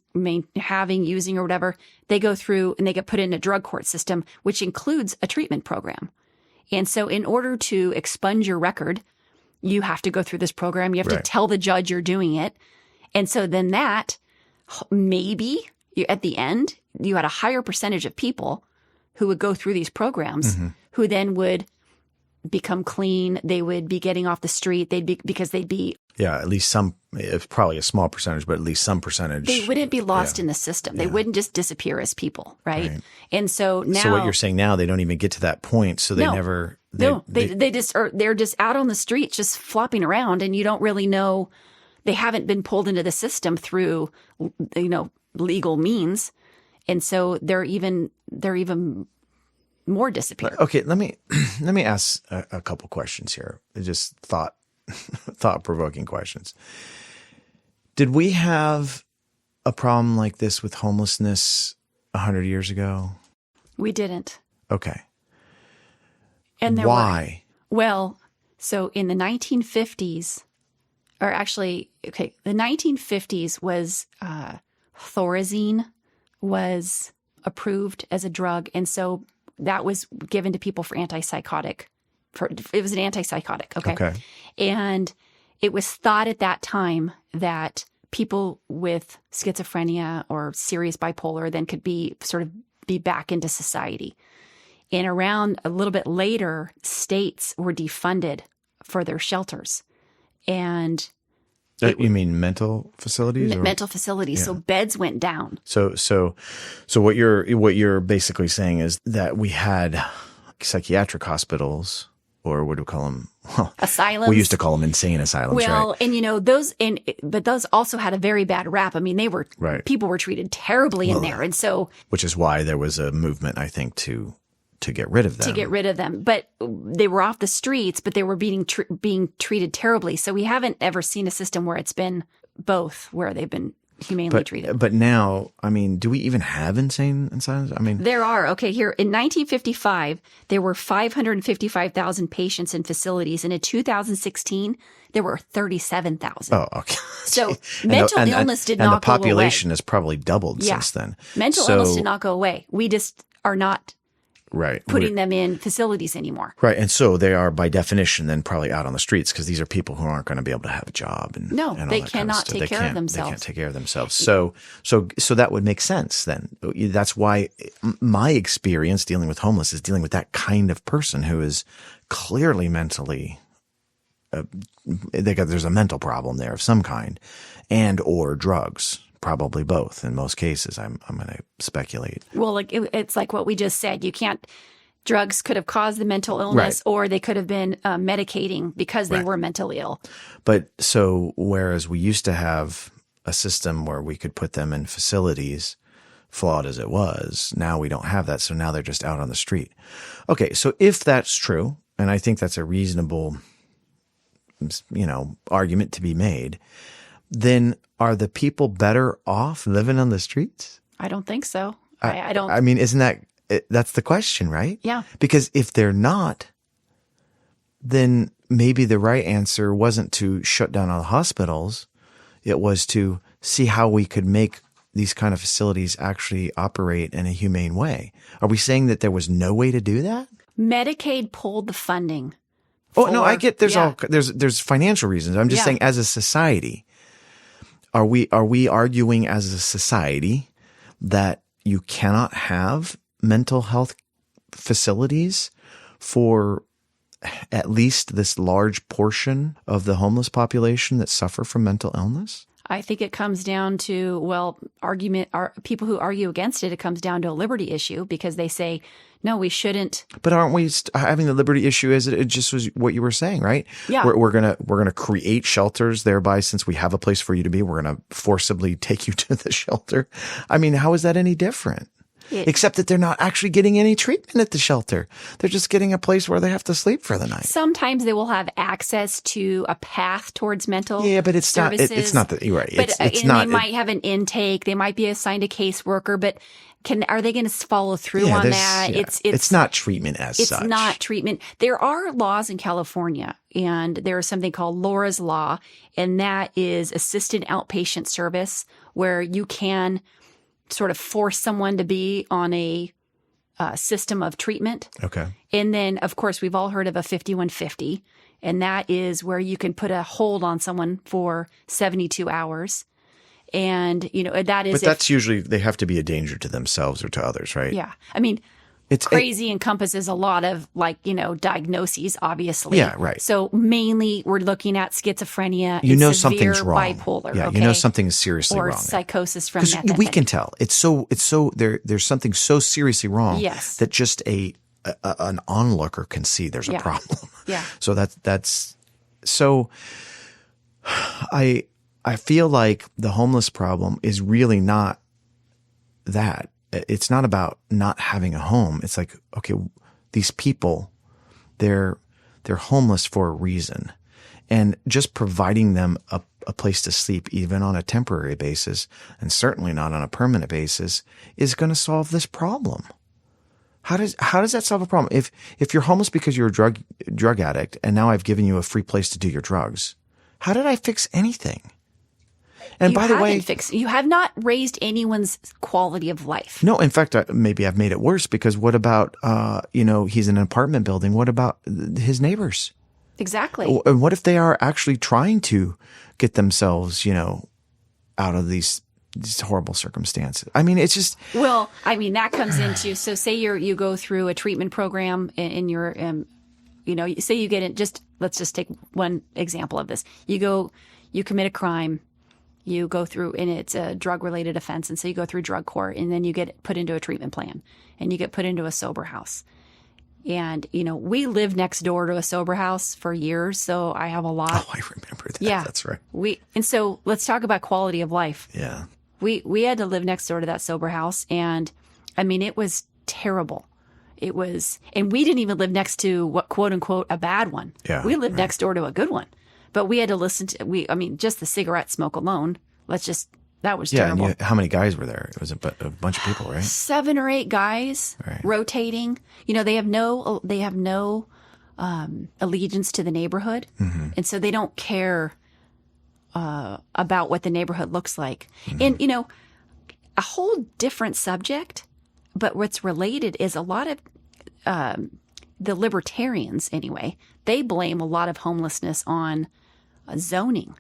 having, using, or whatever. They go through and they get put in a drug court system, which includes a treatment program. And so in order to expunge your record, you have to go through this program. You have to tell the judge you're doing it. And so then that maybe at the end, you had a higher percentage of people who would go through these programs who then would become clean. They would be getting off the street. Because they'd be. Yeah, at least some, it's probably a small percentage, but at least some percentage. They wouldn't be lost in the system. They wouldn't just disappear as people, right? And so now. So what you're saying now, they don't even get to that point. So they never. They're just out on the street, just flopping around, and you don't really know. They haven't been pulled into the system through, legal means. And so they're even more disappeared. Okay, let me ask a couple questions here. Just thought-provoking questions. Did we have a problem like this with homelessness 100 years ago? We didn't. Okay. And why? So in the 1950s, or actually, the 1950s was Thorazine was approved as a drug, and so that was given to people for antipsychotic. It was an antipsychotic, okay? And it was thought at that time that people with schizophrenia or serious bipolar then could be back into society. And around a little bit later, states were defunded for their shelters. And you mean mental facilities? Mental facilities. Yeah. So beds went down. So what you're basically saying is that we had psychiatric hospitals, or what do we call them? Well, asylums. We used to call them insane asylums. Well, right? And but those also had a very bad rap. I mean, they were people were treated terribly in there, and so which is why there was a movement, I think, to get rid of them. To get rid of them. But they were off the streets, but they were being treated terribly. So we haven't ever seen a system where it's been both, where they've been humanely treated. But now, I mean, do we even have insane asylums? I mean, there are. Okay, here in 1955, there were 555,000 patients in facilities, and in 2016, there were 37,000. Oh, okay. So mental illness did not go away. And the population has probably doubled since then. Mental illness did not go away. We just are not putting them in facilities anymore. Right. And so they are, by definition, then probably out on the streets, because these are people who aren't going to be able to have a job. And they cannot take care of themselves. They can't take care of themselves. So that would make sense then. That's why my experience dealing with homeless is dealing with that kind of person who is clearly mentally there's a mental problem there of some kind, and or drugs. Probably both in most cases. I'm going to speculate. Well, it's like what we just said. You can't Drugs could have caused the mental illness, or they could have been medicating because they were mentally ill. But so whereas we used to have a system where we could put them in facilities, flawed as it was, now we don't have that. So now they're just out on the street. Okay. So if that's true, and I think that's a reasonable, argument to be made, then are the people better off living on the streets? I don't think so. I don't. I mean, that's the question, right? Yeah. Because if they're not, then maybe the right answer wasn't to shut down all the hospitals. It was to see how we could make these kind of facilities actually operate in a humane way. Are we saying that there was no way to do that? Medicaid pulled the funding. Oh, no, I get there's financial reasons. I'm just saying as a society, are we arguing as a society that you cannot have mental health facilities for at least this large portion of the homeless population that suffer from mental illness? I think it comes down to, people who argue against it, it comes down to a liberty issue because they say, no, we shouldn't. But aren't we having the liberty issue as it just was what you were saying, right? Yeah. We're gonna create shelters, thereby, since we have a place for you to be, we're gonna forcibly take you to the shelter. I mean, how is that any different? Except that they're not actually getting any treatment at the shelter. They're just getting a place where they have to sleep for the night. Sometimes they will have access to a path towards mental but it's services. It's not that you're right. But it's not. They might have an intake. They might be assigned a caseworker, but are they going to follow through on that? Yeah. It's not treatment as such. It's not treatment. There are laws in California, and there is something called Laura's Law, and that is assisted outpatient service where you can sort of force someone to be on a system of treatment. Okay. And then, of course, we've all heard of a 5150, and that is where you can put a hold on someone for 72 hours. And, that is... But that's usually, they have to be a danger to themselves or to others, right? Yeah. I mean... Crazy encompasses a lot of diagnoses, obviously. Yeah, right. So mainly we're looking at schizophrenia. Something's wrong. Bipolar. Yeah, okay? something is seriously wrong. Or psychosis from methadone. We can tell. It's so there's something so seriously wrong that just an onlooker can see there's a problem. Yeah. So that's so I feel like the homeless problem is really not that. It's not about not having a home. It's like, okay, these people, they're homeless for a reason. And just providing them a place to sleep, even on a temporary basis, and certainly not on a permanent basis, is going to solve this problem. How does that solve a problem? If you're homeless because you're a drug addict, and now I've given you a free place to do your drugs, how did I fix anything? And by the way, you have not raised anyone's quality of life. No, in fact, maybe I've made it worse because what about, he's in an apartment building. What about his neighbors? Exactly. And what if they are actually trying to get themselves, out of these horrible circumstances? I mean, it's just. Well, I mean, that comes into, so say you go through a treatment program in your, say you get in, let's just take one example of this. You commit a crime. You go through, and it's a drug-related offense, and so you go through drug court, and then you get put into a treatment plan, and you get put into a sober house. And, we lived next door to a sober house for years, so I have a lot. Oh, I remember that. Yeah. That's right. And so let's talk about quality of life. Yeah. We had to live next door to that sober house, and, I mean, it was terrible. It was, and we didn't even live next to what, quote-unquote, a bad one. Yeah. We lived next door to a good one. But we had to listen to, just the cigarette smoke alone. That was terrible. And how many guys were there? It was a bunch of people, right? 7 or 8 guys rotating. They have no allegiance to the neighborhood. Mm-hmm. And so they don't care about what the neighborhood looks like. Mm-hmm. And, a whole different subject, but what's related is a lot of the libertarians, anyway, they blame a lot of homelessness on zoning.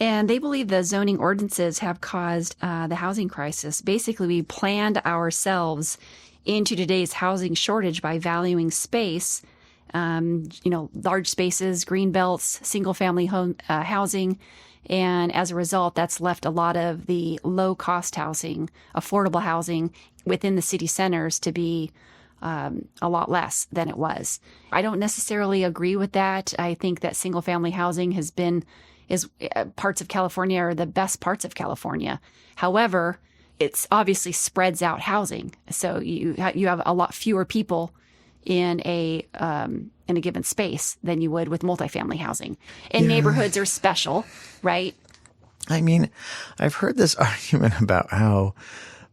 And they believe the zoning ordinances have caused the housing crisis. Basically, we planned ourselves into today's housing shortage by valuing space, large spaces, green belts, single-family home housing. And as a result, that's left a lot of the low-cost housing, affordable housing within the city centers to be a lot less than it was. I don't necessarily agree with that. I think that single family housing is parts of California are the best parts of California. However, it's obviously spreads out housing. So you have a lot fewer people in a given space than you would with multifamily housing. And neighborhoods are special, right? I mean, I've heard this argument about how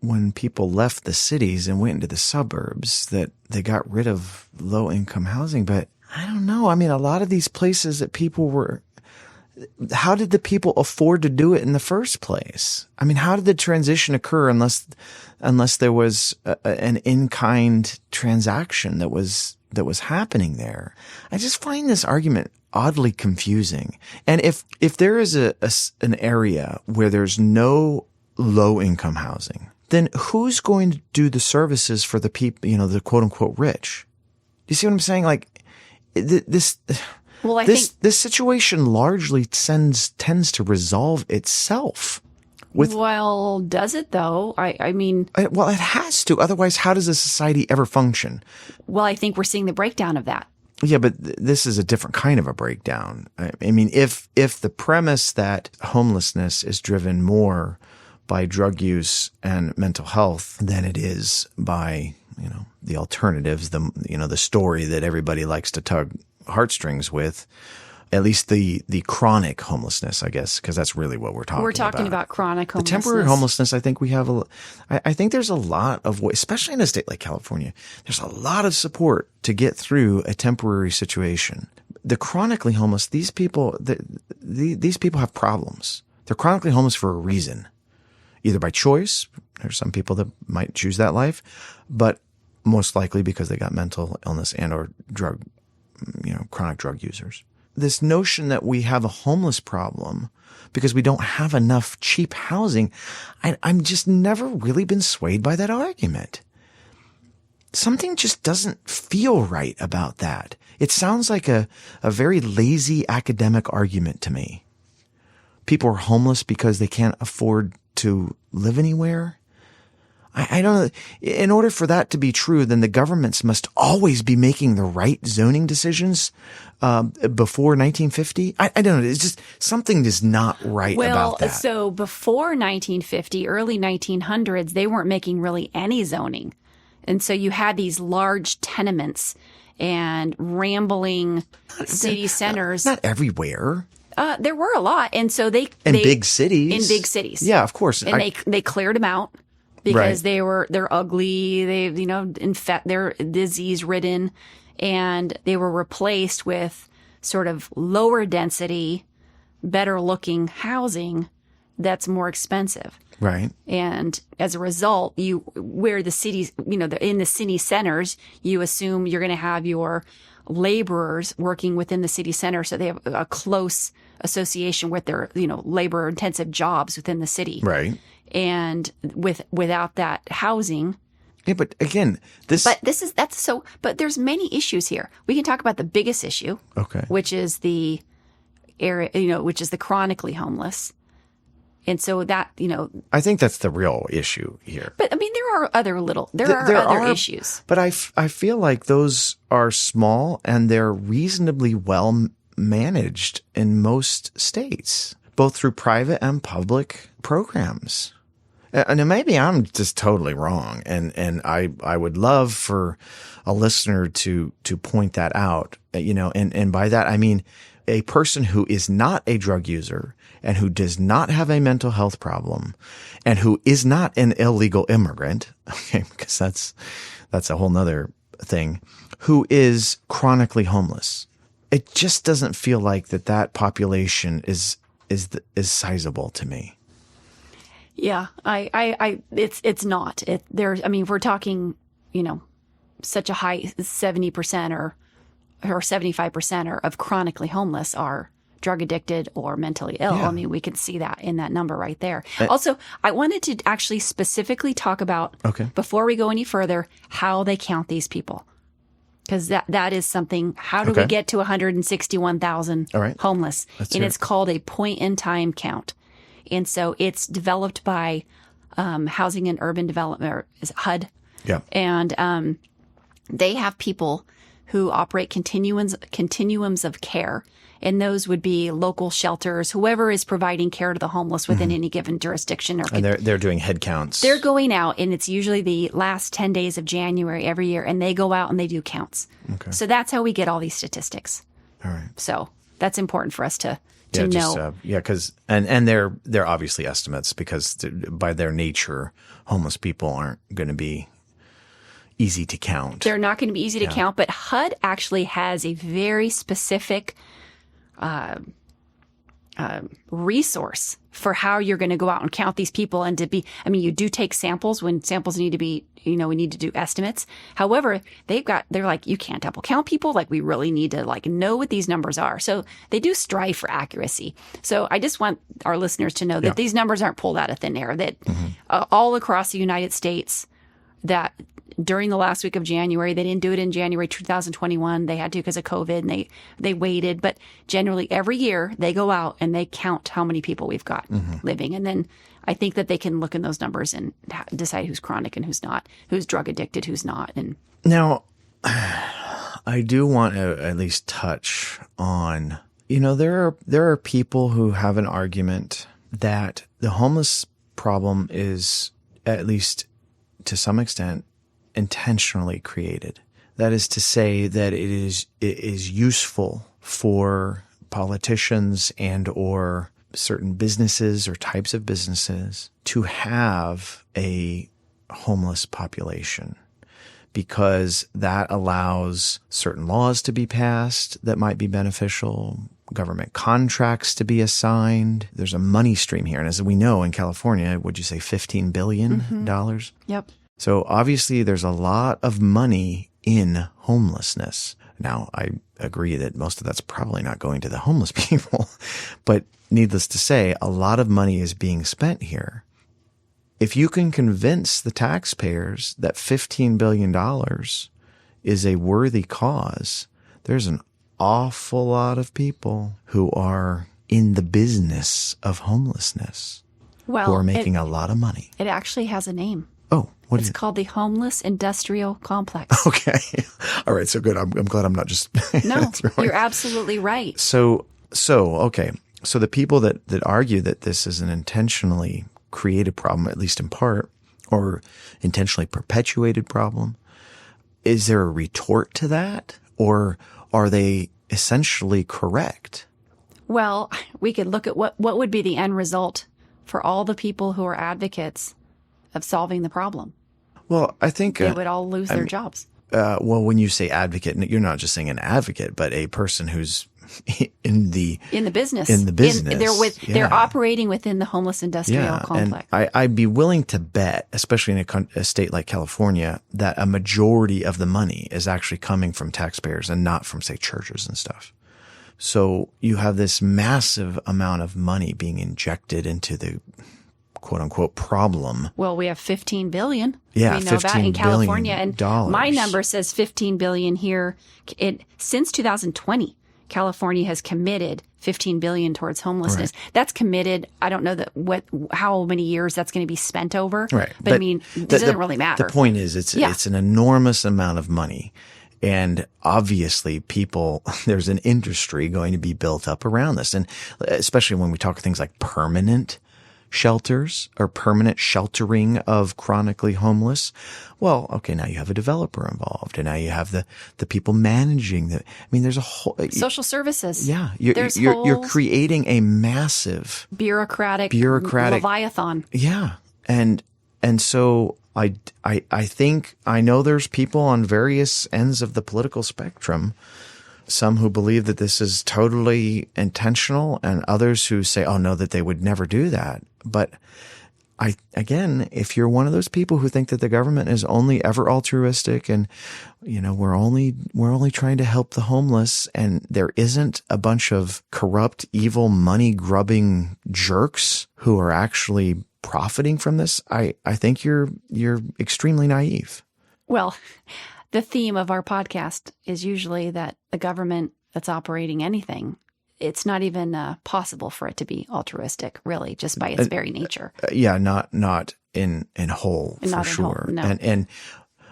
when people left the cities and went into the suburbs that they got rid of low-income housing. But I don't know. I mean, a lot of these places that people were, how did the people afford to do it in the first place? I mean, how did the transition occur unless there was an in-kind transaction that was happening there? I just find this argument oddly confusing. And if there is an area where there's no low-income housing, then who's going to do the services for the people, the quote unquote rich? Do you see what I'm saying? Like this situation largely tends to resolve itself. Well, does it though? I mean, well, it has to. Otherwise, how does a society ever function? Well, I think we're seeing the breakdown of that. Yeah, but this is a different kind of a breakdown. I mean, if the premise that homelessness is driven more by drug use and mental health than it is by, the alternatives, the story that everybody likes to tug heartstrings with, at least the chronic homelessness, I guess, because that's really what we're talking about. We're talking about chronic homelessness. The temporary homelessness, I think we have I think there's a lot of, especially in a state like California, there's a lot of support to get through a temporary situation. The chronically homeless, these people have problems. They're chronically homeless for a reason. Either by choice, there's some people that might choose that life, but most likely because they got mental illness and or chronic drug users. This notion that we have a homeless problem because we don't have enough cheap housing, I'm just never really been swayed by that argument. Something just doesn't feel right about that. It sounds like a very lazy academic argument to me. People are homeless because they can't afford to live anywhere. I don't know. In order for that to be true, then the governments must always be making the right zoning decisions before 1950. I don't know. It's just something is not right about that. So before 1950, early 1900s, they weren't making really any zoning. And so you had these large tenements and rambling city centers. Not everywhere. There were a lot. And so they big cities. In big cities. Yeah, of course. And they cleared them out because they're ugly. They're disease ridden, and they were replaced with sort of lower density, better looking housing that's more expensive. Right. And as a result, where the cities, in the city centers, you assume you're going to have your laborers working within the city center, so they have a close association with their labor intensive jobs within the city. Right. And without that housing. Yeah, but again, but there's many issues here. We can talk about the biggest issue, okay, which is the area, which is the chronically homeless. And so that, I think that's the real issue here. But I mean, there are other issues. But I feel like those are small and they're reasonably well managed in most states, both through private and public programs. And maybe I'm just totally wrong. And I would love for a listener to point that out, and by that, I mean, a person who is not a drug user and who does not have a mental health problem and who is not an illegal immigrant, okay, because that's a whole nother thing, who is chronically homeless. It just doesn't feel like that population is sizable to me. Yeah, it's not. We're talking, such a high 70% or 75% of chronically homeless are drug addicted or mentally ill. Yeah. I mean, we can see that in that number right there. Also, I wanted to actually specifically talk about, before we go any further, how they count these people. Because that is something, how do we get to 161,000 homeless? It's called a point-in-time count. And so it's developed by Housing and Urban Development, or is it HUD? Yeah. And they have people who operate continuums of care. And those would be local shelters, whoever is providing care to the homeless within any given jurisdiction. And they're doing head counts. They're going out, and it's usually the last 10 days of January every year, and they go out and they do counts. Okay. So that's how we get all these statistics. All right. So that's important for us to know. Because and they're obviously estimates because by their nature, homeless people aren't going to be easy to count. They're not going to be easy to count, but HUD actually has a very specific resource for how you're going to go out and count these people and to be, I mean, you do take samples when samples need to be, we need to do estimates. However, they're like, you can't double count people. Like, we really need to know what these numbers are. So they do strive for accuracy. So I just want our listeners to know that these numbers aren't pulled out of thin air, that all across the United States, that during the last week of January, they didn't do it in January 2021. They had to because of COVID, and they waited. But generally every year they go out and they count how many people we've got living. And then I think that they can look in those numbers and decide who's chronic and who's not, who's drug addicted, who's not. And now, I do want to at least touch on, there are people who have an argument that the homeless problem is, at least to some extent, intentionally created. That is to say that it is useful for politicians and or certain businesses or types of businesses to have a homeless population, because that allows certain laws to be passed that might be beneficial, government contracts to be assigned. There's a money stream here. And as we know in California, would you say $15 billion? Yep. So obviously there's a lot of money in homelessness. Now, I agree that most of that's probably not going to the homeless people, but needless to say, a lot of money is being spent here. If you can convince the taxpayers that $15 billion is a worthy cause, there's an awful lot of people who are in the business of homelessness who are making a lot of money. It actually has a name. Oh, what is it? It's called the Homeless Industrial Complex. Okay. All right. So good. I'm glad I'm not just. No, you're absolutely right. So, okay. So the people that argue that this is an intentionally created problem, at least in part, or intentionally perpetuated problem, is there a retort to that? Or are they essentially correct? Well, we could look at what would be the end result for all the people who are advocates of solving the problem. Well, I think they would all lose their jobs. Well, when you say advocate, you're not just saying an advocate, but a person who's in the business. They're operating within the homeless industrial complex. And I'd be willing to bet, especially in a state like California, that a majority of the money is actually coming from taxpayers and not from, say, churches and stuff. So you have this massive amount of money being injected into the quote unquote problem. Well, we have $15 billion. Yeah, we know that in California, and dollars. My number says $15 billion here. Since 2020, California has committed $15 billion towards homelessness. Right. That's committed. I don't know how many years that's going to be spent over. Right, but I mean, it doesn't really matter. The point is, it's an enormous amount of money. And obviously there's an industry going to be built up around this. And especially when we talk things like permanent shelters or permanent sheltering of chronically homeless. Well, okay, now you have a developer involved, and now you have the people managing there's a whole social services. Yeah. You're creating a massive bureaucratic leviathan. Yeah. And so I think I know there's people on various ends of the political spectrum, some who believe that this is totally intentional, and others who say, oh no, that they would never do that. But again, if you're one of those people who think that the government is only ever altruistic and, we're only trying to help the homeless, and there isn't a bunch of corrupt, evil, money grubbing jerks who are actually profiting from this, I think you're extremely naive. Well, the theme of our podcast is usually that the government that's operating anything, it's not even possible for it to be altruistic, really, just by its very nature. Yeah, not in whole, for sure. No. And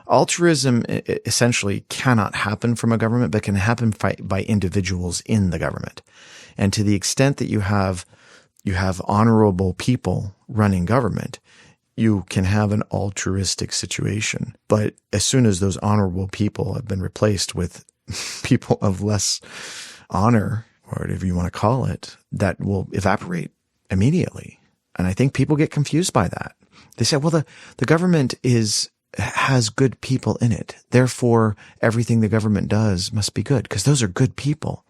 Altruism essentially cannot happen from a government, but can happen by individuals in the government. And to the extent that you have honorable people running government, you can have an altruistic situation. But as soon as those honorable people have been replaced with people of less honor, or whatever you want to call it, that will evaporate immediately. And I think people get confused by that. They say, well, the government has good people in it. Therefore, everything the government does must be good because those are good people.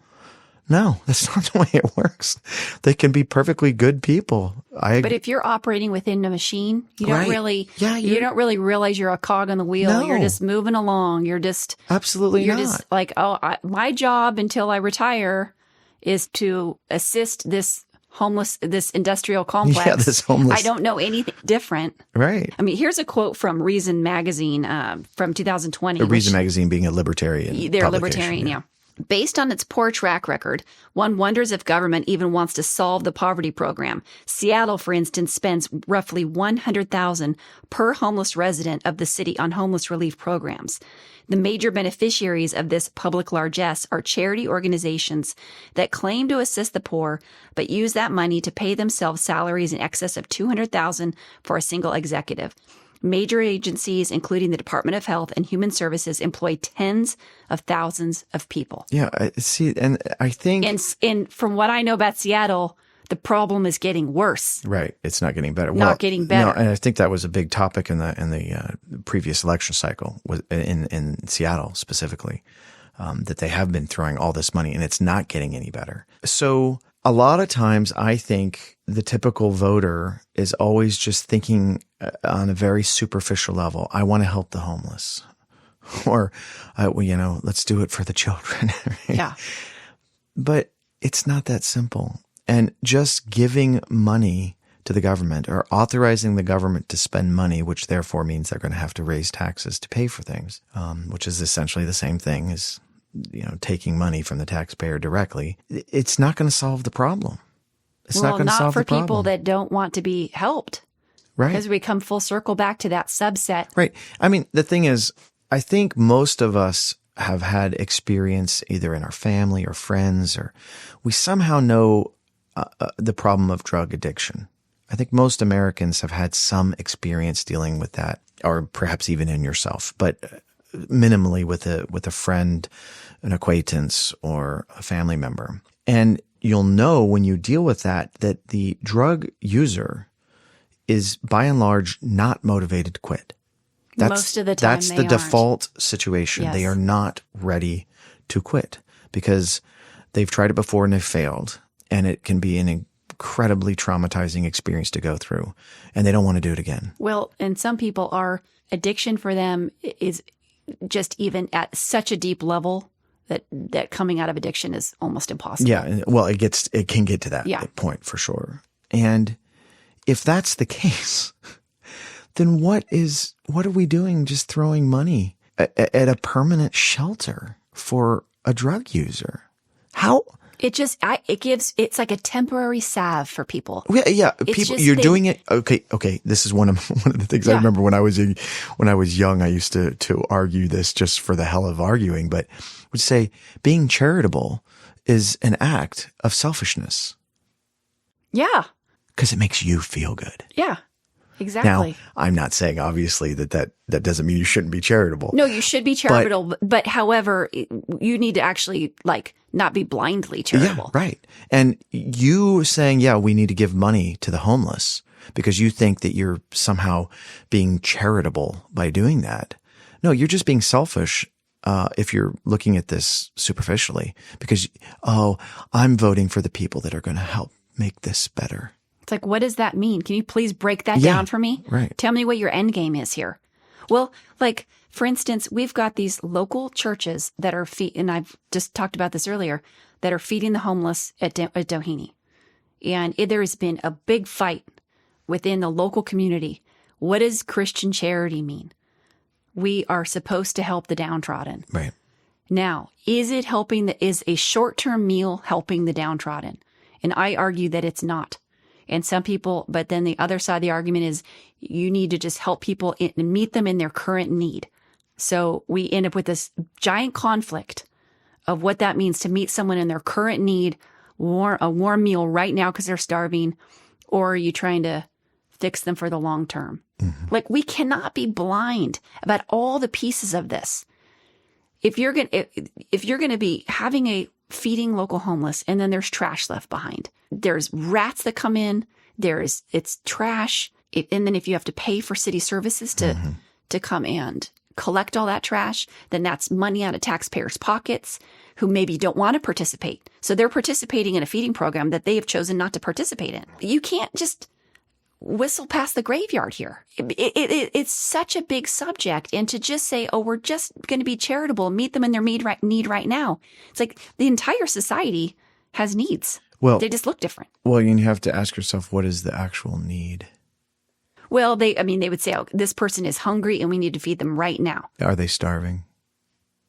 No, that's not the way it works. They can be perfectly good people. But if you're operating within the machine, you don't you don't really realize you're a cog on the wheel. No. You're just moving along. You're just absolutely just like, my job until I retire is to assist this industrial complex. Yeah, this homeless. I don't know anything different. Right. I mean, here's a quote from Reason magazine from 2020. Reason magazine being a libertarian. They're libertarian, yeah. Based on its poor track record, one wonders if government even wants to solve the poverty program. Seattle, for instance, spends roughly $100,000 per homeless resident of the city on homeless relief programs. The major beneficiaries of this public largesse are charity organizations that claim to assist the poor, but use that money to pay themselves salaries in excess of $200,000 for a single executive. Major agencies, including the Department of Health and Human Services, employ tens of thousands of people. Yeah, see, and I think... And from what I know about Seattle, the problem is getting worse. Right. It's not getting better. Not getting better. No, and I think that was a big topic in the previous election cycle in Seattle specifically, that they have been throwing all this money and it's not getting any better. So a lot of times I think the typical voter is always just thinking on a very superficial level, I want to help the homeless, or, let's do it for the children. Yeah. But it's not that simple. And just giving money to the government or authorizing the government to spend money, which therefore means they're going to have to raise taxes to pay for things, which is essentially the same thing as, taking money from the taxpayer directly. It's not going to solve the problem. It's not going to solve the problem. Not for people that don't want to be helped. Right. Because we come full circle back to that subset. Right. I mean, the thing is, I think most of us have had experience either in our family or friends, or we somehow know the problem of drug addiction. I think most Americans have had some experience dealing with that, or perhaps even in yourself, but minimally with a friend, an acquaintance, or a family member. And you'll know when you deal with that the drug user is by and large not motivated to quit. Most of the time that's the default situation. Yes. They are not ready to quit because they've tried it before and they've failed. And it can be an incredibly traumatizing experience to go through. And they don't want to do it again. Well, and some people addiction for them is just even at such a deep level that coming out of addiction is almost impossible. Yeah. Well, it can get to that point for sure. And if that's the case, then what are we doing just throwing money at a permanent shelter for a drug user? How? It's like a temporary salve for people. Yeah. People, you're doing it. Okay. This is one of the things I remember when I was young, I used to argue this just for the hell of arguing, but would say being charitable is an act of selfishness. Yeah. Because it makes you feel good. Yeah. Exactly. Now, I'm not saying obviously that doesn't mean you shouldn't be charitable. No, you should be charitable, but however, you need to actually not be blindly charitable. Yeah, right. And you saying, we need to give money to the homeless because you think that you're somehow being charitable by doing that. No, you're just being selfish. If you're looking at this superficially because, I'm voting for the people that are going to help make this better. It's like, what does that mean? Can you please break that down for me? Right. Tell me what your end game is here. Well, for instance, we've got these local churches that are and I've just talked about this earlier, that are feeding the homeless at Doheny. And there has been a big fight within the local community. What does Christian charity mean? We are supposed to help the downtrodden. Right. Now, is a short-term meal helping the downtrodden? And I argue that it's not. And some people, but then the other side of the argument is you need to just help people and meet them in their current need. So we end up with this giant conflict of what that means to meet someone in their current need, a warm meal right now because they're starving, or are you trying to fix them for the long term? Mm-hmm. Like, we cannot be blind about all the pieces of this. If you're going to be having a feeding local homeless and then there's trash left behind, there's rats that come in, it's trash. And then if you have to pay for city services to come and collect all that trash, then that's money out of taxpayers' pockets who maybe don't want to participate. So they're participating in a feeding program that they have chosen not to participate in. You can't just whistle past the graveyard here. It's such a big subject. And to just say, oh, we're just going to be charitable, meet them in their need right now. It's like the entire society has needs. Well, they just look different. Well, you have to ask yourself, what is the actual need? Well, they would say, oh, this person is hungry and we need to feed them right now. Are they starving?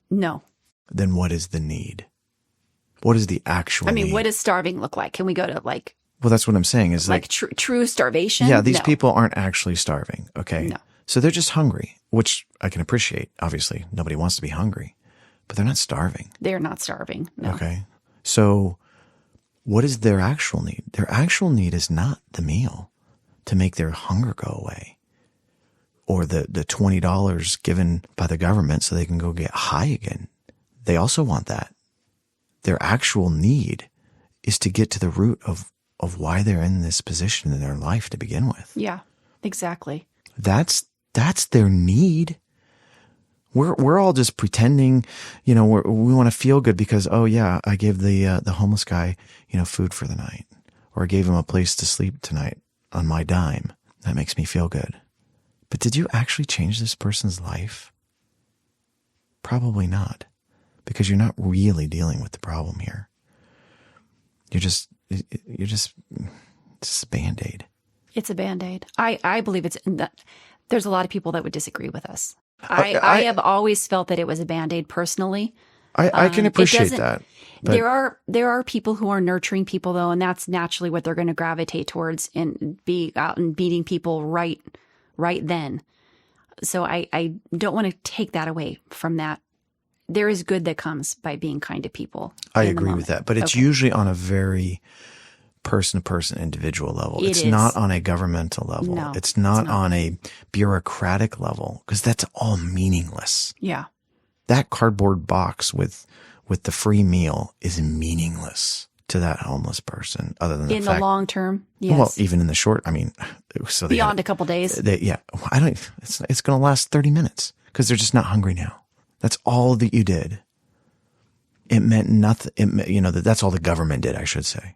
No. Then what is the need? What is the actual need? What does starving look like? Can we go to Well, that's what I'm saying is true starvation? Yeah, these people aren't actually starving, okay? No. So they're just hungry, which I can appreciate. Obviously, nobody wants to be hungry, but they're not starving. They're not starving, no. Okay. So what is their actual need? Their actual need is not the meal to make their hunger go away, or the $20 given by the government so they can go get high again. They also want that. Their actual need is to get to the root of why they're in this position in their life to begin with. Yeah, exactly. That's their need. We're all just pretending, we want to feel good because, oh yeah, I gave the homeless guy, food for the night, or I gave him a place to sleep tonight on my dime. That makes me feel good. But did you actually change this person's life? Probably not, because you're not really dealing with the problem here. It's a Band-Aid. It's a Band-Aid. I believe there's a lot of people that would disagree with us. I have always felt that it was a Band-Aid personally. I can appreciate that. But there are people who are nurturing people though, and that's naturally what they're going to gravitate towards and be out and beating people right then. So I don't want to take that away from that. There is good that comes by being kind to people. I agree with that, but it's usually on a very person-to-person individual level. It's not on a governmental level. No, it's not on a bureaucratic level, because that's all meaningless. Yeah. That cardboard box with the free meal is meaningless to that homeless person, other than the long term. Yes. Well, even in the short, so beyond a couple days. It's going to last 30 minutes because they're just not hungry now. That's all that you did. It meant nothing. That's all the government did, I should say.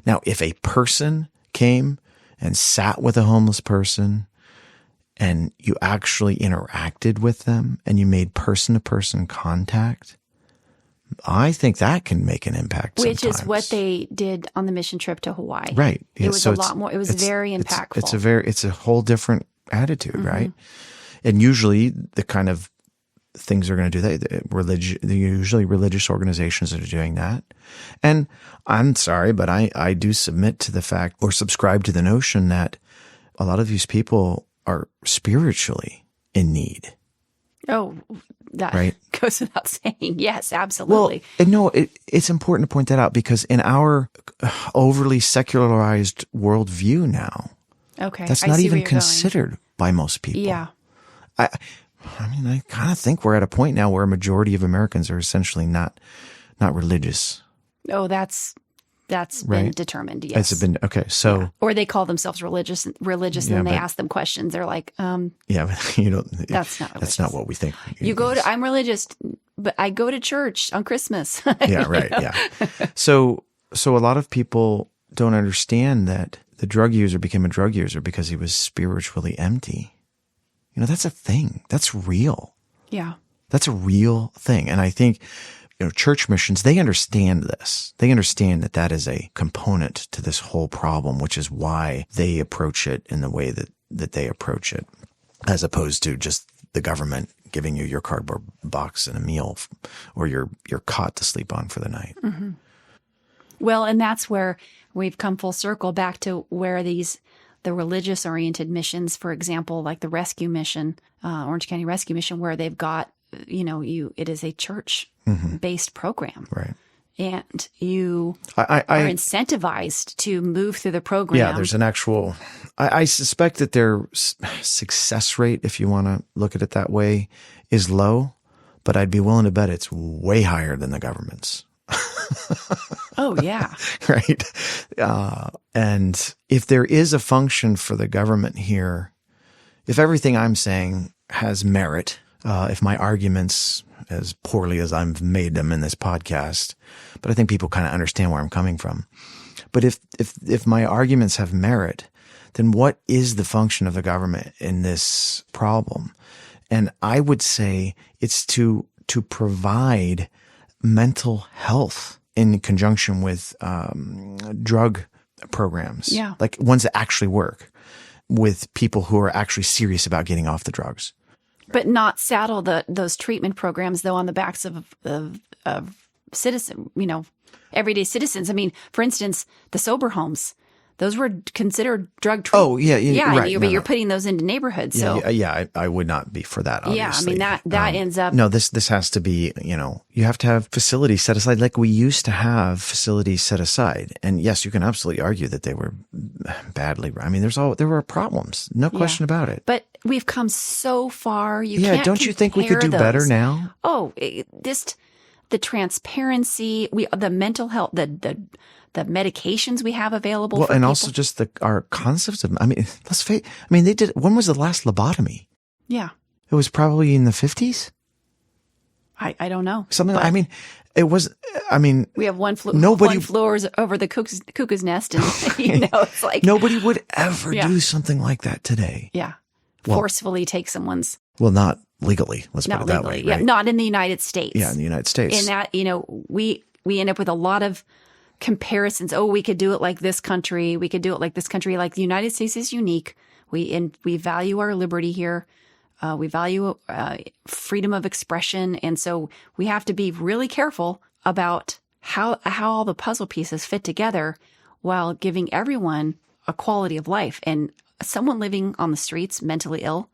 Now, if a person came and sat with a homeless person and you actually interacted with them and you made person-to-person contact, I think that can make an impact Which sometimes. is what they did on the mission trip to Hawaii. Right. Yeah, it was a lot more. It was very impactful. It's a whole different attitude, right? And usually the kind of things are going to do that. They're usually religious organizations that are doing that. And I'm sorry, but I do submit to the fact, or subscribe to the notion, that a lot of these people are spiritually in need. Oh, that right? goes without saying. Yes, absolutely. Well, no, it's important to point that out, because in our overly secularized worldview now, that's not even considered by most people. Yeah. I kind of think we're at a point now where a majority of Americans are essentially not religious. Oh, that's been determined. Yes, it's been okay. So, yeah. Or they call themselves religious, and then they ask them questions. They're like, yeah, but you don't. That's not religious. That's not what we think. I'm religious, but I go to church on Christmas. Yeah, right. Yeah. So a lot of people don't understand that the drug user became a drug user because he was spiritually empty. That's a thing. That's real. Yeah. That's a real thing. And I think, church missions, they understand this. They understand that is a component to this whole problem, which is why they approach it in the way that they approach it, as opposed to just the government giving you your cardboard box and a meal, or your cot to sleep on for the night. Mm-hmm. Well, and that's where we've come full circle back to where these the religious oriented missions, for example, like the rescue mission, Orange County Rescue Mission, where they've got, it is a church based program. Right. And you are incentivized to move through the program. Yeah, there's an actual, I suspect that their success rate, if you want to look at it that way, is low, but I'd be willing to bet it's way higher than the government's. Oh, yeah. Right. And if there is a function for the government here, if everything I'm saying has merit, if my arguments, as poorly as I've made them in this podcast, but I think people kind of understand where I'm coming from. But if my arguments have merit, then what is the function of the government in this problem? And I would say it's to provide mental health in conjunction with drug programs, like ones that actually work with people who are actually serious about getting off the drugs. But not saddle those treatment programs, though, on the backs of citizen, everyday citizens. I mean, for instance, the sober homes, those were considered drug treatment. Oh, yeah, right. But you're putting those into neighborhoods. So I would not be for that, obviously. Yeah, I mean, that ends up. No, this has to be, you have to have facilities set aside like we used to have facilities set aside. And yes, you can absolutely argue that they were badly. I mean, there were problems, no question about it. But we've come so far. Don't you think we could do better now? Oh, just the transparency, the mental health, the medications we have available. Well, for and people. also just our concepts of. I mean, let's face. I mean, they did. When was the last lobotomy? Yeah, it was probably in the 50s. I don't know. Something. I mean, it was. I mean, we have one flew over the cuckoo's nest, and it's like nobody would ever do something like that today. Yeah, forcefully take someone's. Well, not legally. Let's put it that way. Right? Yeah, not in the United States. Yeah, in the United States. And that we end up with a lot of comparisons. Oh, we could do it like this country. We could do it like this country. Like the United States is unique. We value our liberty here. We value freedom of expression, and so we have to be really careful about how all the puzzle pieces fit together while giving everyone a quality of life. And someone living on the streets, mentally ill,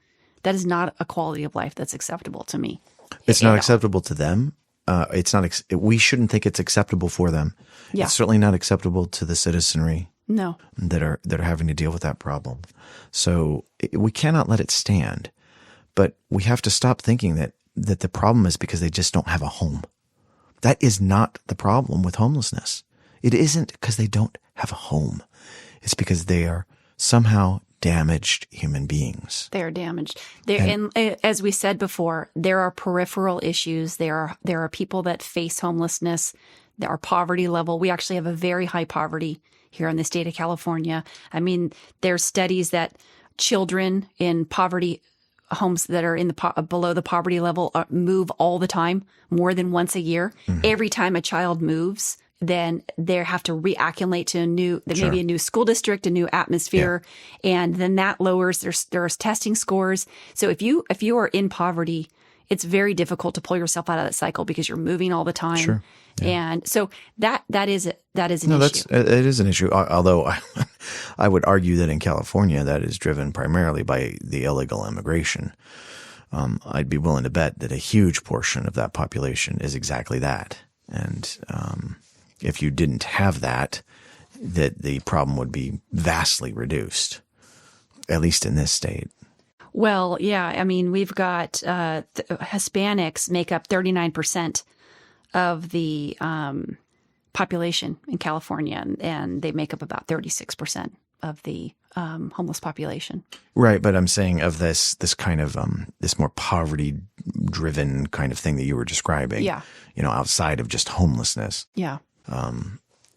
that is not a quality of life that's acceptable to me. It's not acceptable to them. It's not. We shouldn't think it's acceptable for them. Yeah. It's certainly not acceptable to the citizenry. No. That are having to deal with that problem. So we cannot let it stand. But we have to stop thinking that the problem is because they just don't have a home. That is not the problem with homelessness. It isn't because they don't have a home. It's because they are somehow damaged human beings. They are damaged. And as we said before, there are peripheral issues. There are people that face homelessness. There are poverty level. We actually have a very high poverty here in the state of California. I mean, there's studies that children in poverty homes that are in the below the poverty level move all the time, more than once a year. Mm-hmm. Every time a child moves, then they have to reacclimate to maybe a new school district, a new atmosphere, and then that lowers their testing scores. So if you are in poverty, it's very difficult to pull yourself out of that cycle because you're moving all the time. Sure. Yeah. And so that is an issue. It is an issue. Although I would argue that in California, that is driven primarily by the illegal immigration. I'd be willing to bet that a huge portion of that population is exactly that. And if you didn't have that the problem would be vastly reduced, at least in this state. Well, yeah. I mean, we've got Hispanics make up 39% of the population in California, and they make up about 36% of the homeless population. Right, but I'm saying of this kind of this more poverty-driven kind of thing that you were describing. Yeah. Outside of just homelessness. Yeah.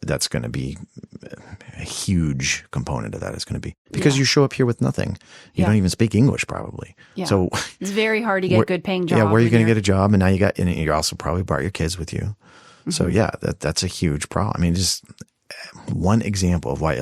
That's going to be a huge component of that is going to be because you show up here with nothing. You don't even speak English probably. Yeah. So it's very hard to get a good paying job. Yeah. Where are you going to get a job? And now and you also probably brought your kids with you. Mm-hmm. So yeah, that's a huge problem. I mean, just one example of why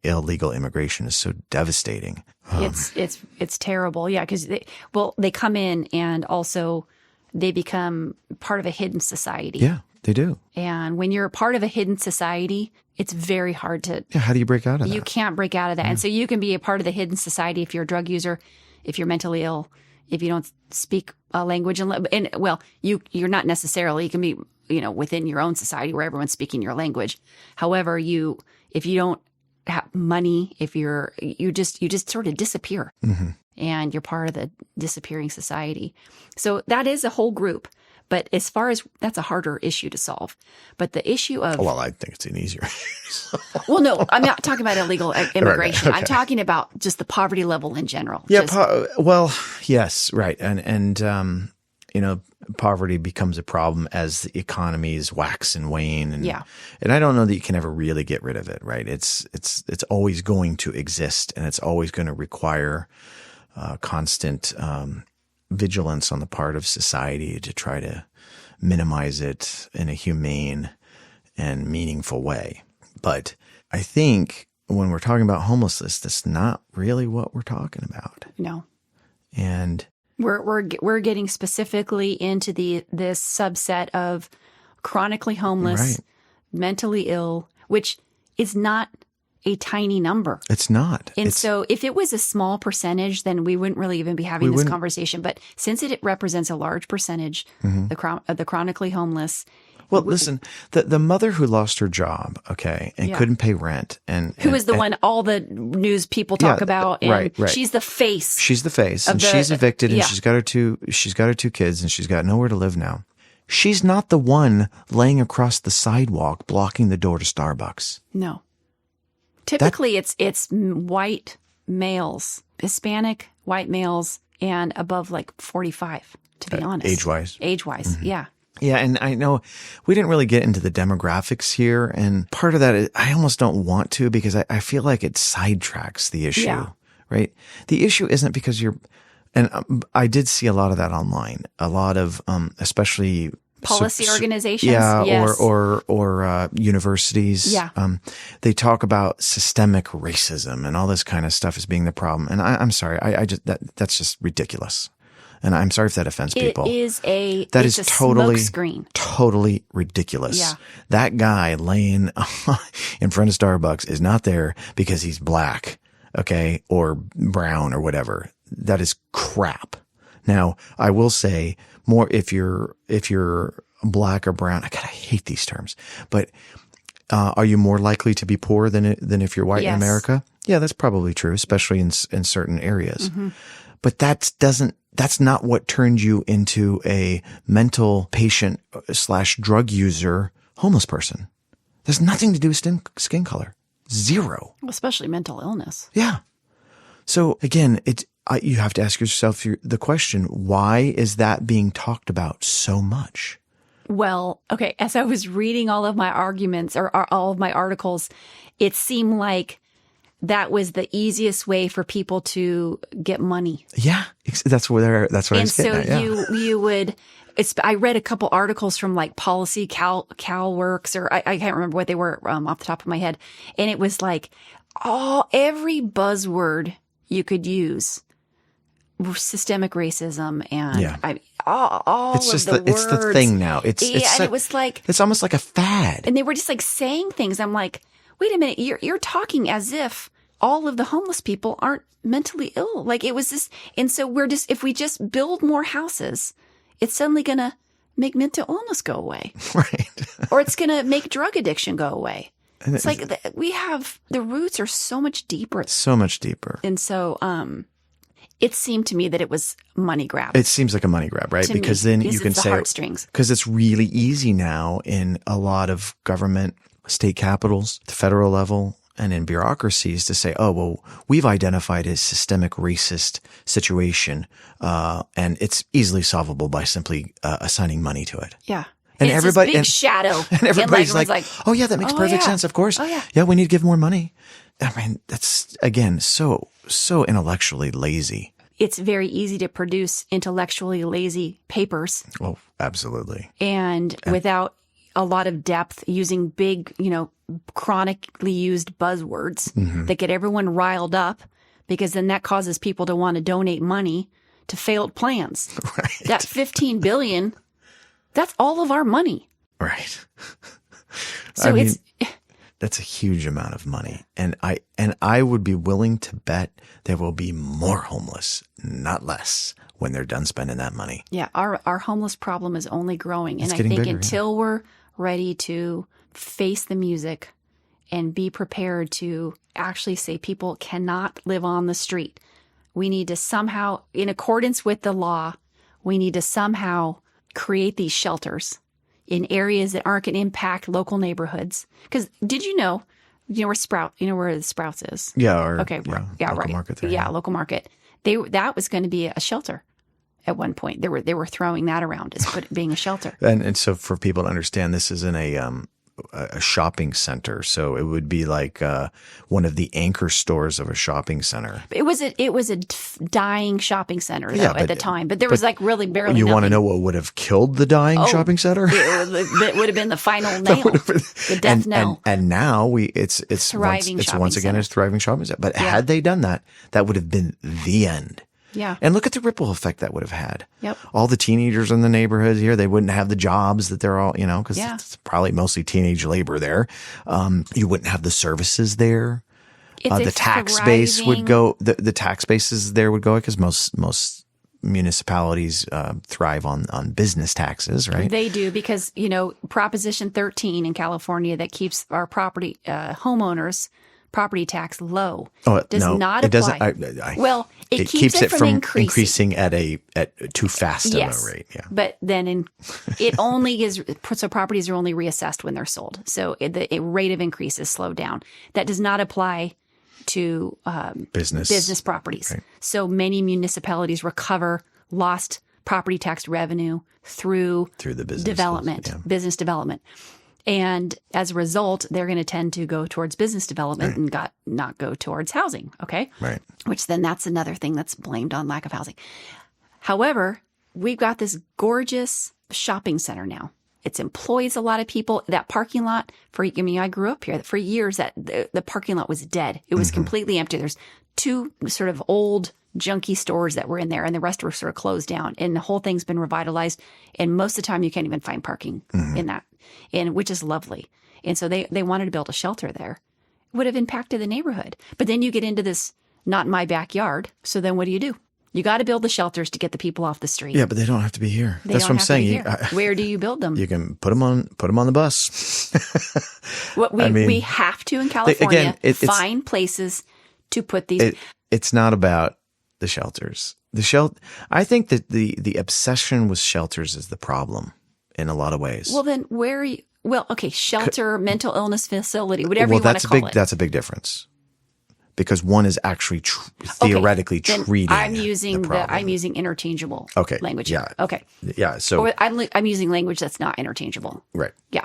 illegal immigration is so devastating. It's terrible. Yeah. Cause they come in and also they become part of a hidden society. Yeah. They do. And when you're a part of a hidden society, it's very hard to... Yeah, how do you break out of that? You can't break out of that. And so you can be a part of the hidden society if you're a drug user, if you're mentally ill, if you don't speak a language. And well, you're not necessarily. You can be, within your own society where everyone's speaking your language. However, if you don't have money, you just sort of disappear. Mm-hmm. And you're part of the disappearing society. So that is a whole group. But as far as that's a harder issue to solve. But the issue of... Well, I think it's an easier. Well, no, I'm not talking about illegal immigration. Right. Okay. I'm talking about just the poverty level in general. Yeah. Well, yes. Right. And poverty becomes a problem as the economies wax and wane. And I don't know that you can ever really get rid of it. Right. It's always going to exist, and it's always going to require constant vigilance on the part of society to try to minimize it in a humane and meaningful way. But I think when we're talking about homelessness, that's not really what we're talking about. No. And we're getting specifically into this subset of chronically homeless, right, mentally ill, which is not a tiny number. It's not. And so if it was a small percentage, then we wouldn't really even be having this conversation. But since it represents a large percentage of the chronically homeless. Well, listen, the mother who lost her job, and couldn't pay rent. Who is the one all the news people talk about. And right. She's the face. She's the face. And she's evicted, and she's got her two kids, and she's got nowhere to live now. She's not the one laying across the sidewalk blocking the door to Starbucks. No. Typically, it's white males, Hispanic white males, and above like 45, to be honest. Age-wise. Mm-hmm. Yeah. Yeah, and I know we didn't really get into the demographics here, and part of that is I almost don't want to because I feel like it sidetracks the issue, right? The issue isn't because and I did see a lot of that online, a lot of especially policy organizations, yes. or universities. Yeah. They talk about systemic racism and all this kind of stuff as being the problem. And I'm sorry, I just that's just ridiculous. And I'm sorry if that offends people. It is that is totally smokescreen. Totally ridiculous. Yeah. That guy laying in front of Starbucks is not there because he's black, or brown or whatever. That is crap. Now, I will say more if you're black or brown. I hate these terms, but are you more likely to be poor than if you're white in America? Yeah, that's probably true, especially in certain areas. Mm-hmm. But that's not what turned you into a mental patient / drug user homeless person. There's nothing to do with skin color. Zero. Especially mental illness. Yeah. So again, you have to ask yourself the question, why is that being talked about so much? Well, okay, as I was reading all of my arguments or all of my articles, it seemed like that was the easiest way for people to get money. Yeah, that's what I was getting at. And so you would... I read a couple articles from like Policy, CalWorks, or I can't remember what they were off the top of my head. And it was like every buzzword you could use, systemic racism, and all it's just of the words. It's the thing now. And it was like it's almost like a fad. And they were just like saying things. I'm like, wait a minute, you're talking as if all of the homeless people aren't mentally ill. Like it was this, and so if we just build more houses, it's suddenly going to make mental illness go away. Right. Or it's going to make drug addiction go away. And it's like the roots are so much deeper. So much deeper. And so it seemed to me that it was money grab. It seems like a money grab, right? Because then you can say, heartstrings. Because it's really easy now in a lot of government, state capitals, the federal level, and in bureaucracies to say, oh, well, we've identified a systemic racist situation, and it's easily solvable by simply assigning money to it. Yeah. And it's everybody, this big shadow. And everybody's like, oh yeah, that makes perfect sense. Of course. Oh yeah. Yeah. We need to give more money. I mean, that's again, so intellectually lazy. It's very easy to produce intellectually lazy papers. Oh, absolutely. And without a lot of depth, using big, chronically used buzzwords that get everyone riled up, because then that causes people to want to donate money to failed plans. Right. That $15 billion, that's all of our money. Right. So it's that's a huge amount of money. And I would be willing to bet there will be more homeless, not less, when they're done spending that money. yeah, our homeless problem is only growing. It's And I getting think bigger, until we're ready to face the music and be prepared to actually say people cannot live on the street, we need to somehow, in accordance with the law, we need to somehow create these shelters in areas that aren't going to impact local neighborhoods. Because did you know where where the Sprouts is? Yeah. Local right. Market there. Yeah, local market. That was going to be a shelter at one point. They were throwing that around as being a shelter. And so for people to understand, this is in a shopping center. So it would be like one of the anchor stores of a shopping center. It was a dying shopping center though, at the time, but there was like really barely. You want to nothing. know what would have killed the dying shopping center? It would have been the final nail, the death knell. And now it's thriving once again a thriving shopping center. But had they done that, that would have been the end. Yeah. And look at the ripple effect that would have had. Yep. All the teenagers in the neighborhood here, they wouldn't have the jobs that they're all, because Yeah. it's probably mostly teenage labor there. You wouldn't have the services there. The tax base would go, the tax bases there would go because most municipalities thrive on business taxes, right? They do because, Proposition 13 in California that keeps our property homeowners property tax low does not apply. It doesn't. It keeps it from increasing at too fast of a rate. Yeah. But then it only is, so properties are only reassessed when they're sold. So the rate of increase is slowed down. That does not apply to business properties. Right. So many municipalities recover lost property tax revenue through the business development, business development. And as a result, they're going to tend to go towards business development and not go towards housing. Okay. Right. Which then that's another thing that's blamed on lack of housing. However, we've got this gorgeous shopping center now. It employs a lot of people. That parking lot I grew up here for years. That the parking lot was dead. It was completely empty. There's two sort of old junky stores that were in there and the rest were sort of closed down and the whole thing's been revitalized. And most of the time you can't even find parking in that, and which is lovely. And so they wanted to build a shelter there. It would have impacted the neighborhood. But then you get into this, not in my backyard. So then what do? You got to build the shelters to get the people off the street. Yeah, but they don't have to be here. That's what I'm saying. Where do you build them? You can put them on the bus. We have to in California find places to put these. It's not about the shelters. I think that the obsession with shelters is the problem in a lot of ways. Well, then where are you? Well, okay, shelter, mental illness facility, whatever you want to call it. That's a big difference. Because one is actually theoretically treating I'm using interchangeable language. Yeah. Okay. Yeah. So I'm using language that's not interchangeable. Right. Yeah.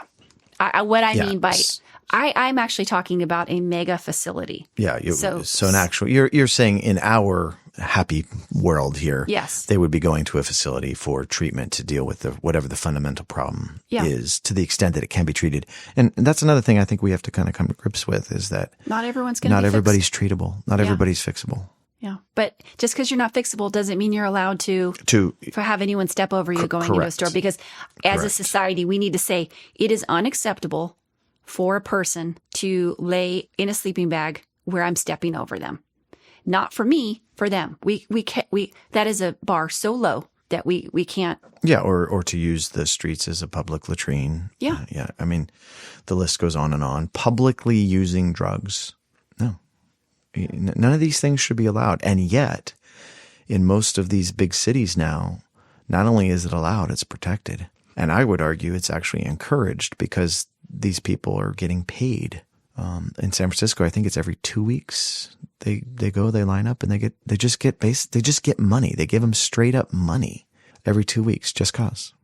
Mean by I'm actually talking about a mega facility. Yeah. So an actual you're saying in our happy world here, yes, they would be going to a facility for treatment to deal with whatever the fundamental problem is, to the extent that it can be treated. And that's another thing I think we have to kind of come to grips with is that not everybody's treatable. Not everybody's fixable. Yeah. But just because you're not fixable doesn't mean you're allowed to have anyone step over you going into a store. Because as a society, we need to say it is unacceptable for a person to lay in a sleeping bag where I'm stepping over them. Not for me, for them. That is a bar so low that we can't. Yeah. Or to use the streets as a public latrine. Yeah. Yeah. I mean, the list goes on and on. Publicly using drugs. No. None of these things should be allowed. And yet, in most of these big cities now, not only is it allowed, it's protected. And I would argue it's actually encouraged because these people are getting paid. In San Francisco, I think it's every 2 weeks. They go, they line up, and they just get money. They give them straight up money every 2 weeks, just cause.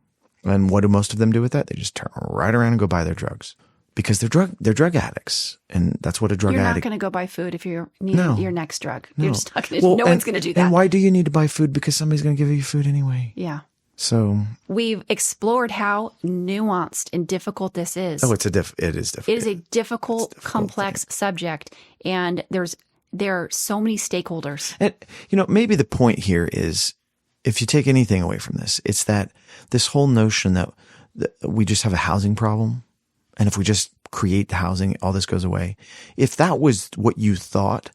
And what do most of them do with that? They just turn right around and go buy their drugs. Because they're drug addicts, and that's what a drug addict. You're not going to go buy food if you're needing your next drug. No. You're just not going to. No one's going to do that. And why do you need to buy food? Because somebody's going to give you food anyway. Yeah. So we've explored how nuanced and difficult this is. Oh, it is difficult. It is a difficult, complex subject, and there are so many stakeholders. And maybe the point here is, if you take anything away from this, it's that this whole notion that we just have a housing problem. And if we just create the housing, all this goes away. If that was what you thought,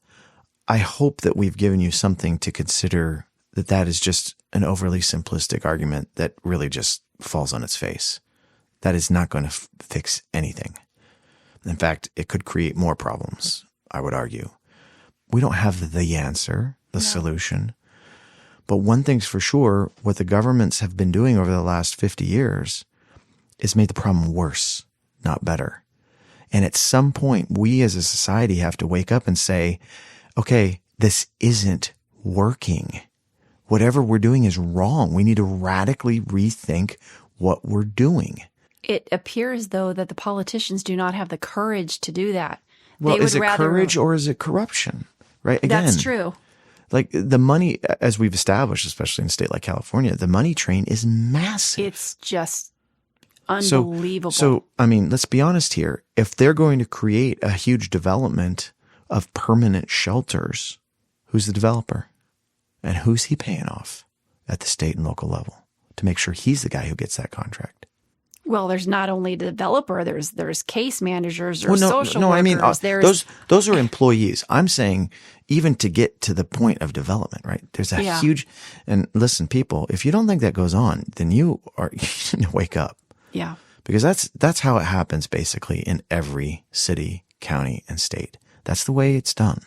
I hope that we've given you something to consider, that is just an overly simplistic argument that really just falls on its face. That is not going to fix anything. In fact, it could create more problems, I would argue. We don't have the answer, the solution. But one thing's for sure, what the governments have been doing over the last 50 years is made the problem worse, not better. And at some point, we as a society have to wake up and say, okay, this isn't working. Whatever we're doing is wrong. We need to radically rethink what we're doing. It appears, though, that the politicians do not have the courage to do that. Well, is it courage or is it corruption? Right? Again, that's true. Like the money, as we've established, especially in a state like California, the money train is massive. It's just unbelievable. So, I mean, let's be honest here. If they're going to create a huge development of permanent shelters, who's the developer? And who's he paying off at the state and local level to make sure he's the guy who gets that contract? Well, there's not only the developer, there's case managers or social workers. I mean, those are employees. I'm saying even to get to the point of development, right? There's a huge, and listen, people, if you don't think that goes on, then you need to wake up. Yeah. Because that's how it happens basically in every city, county, and state. That's the way it's done.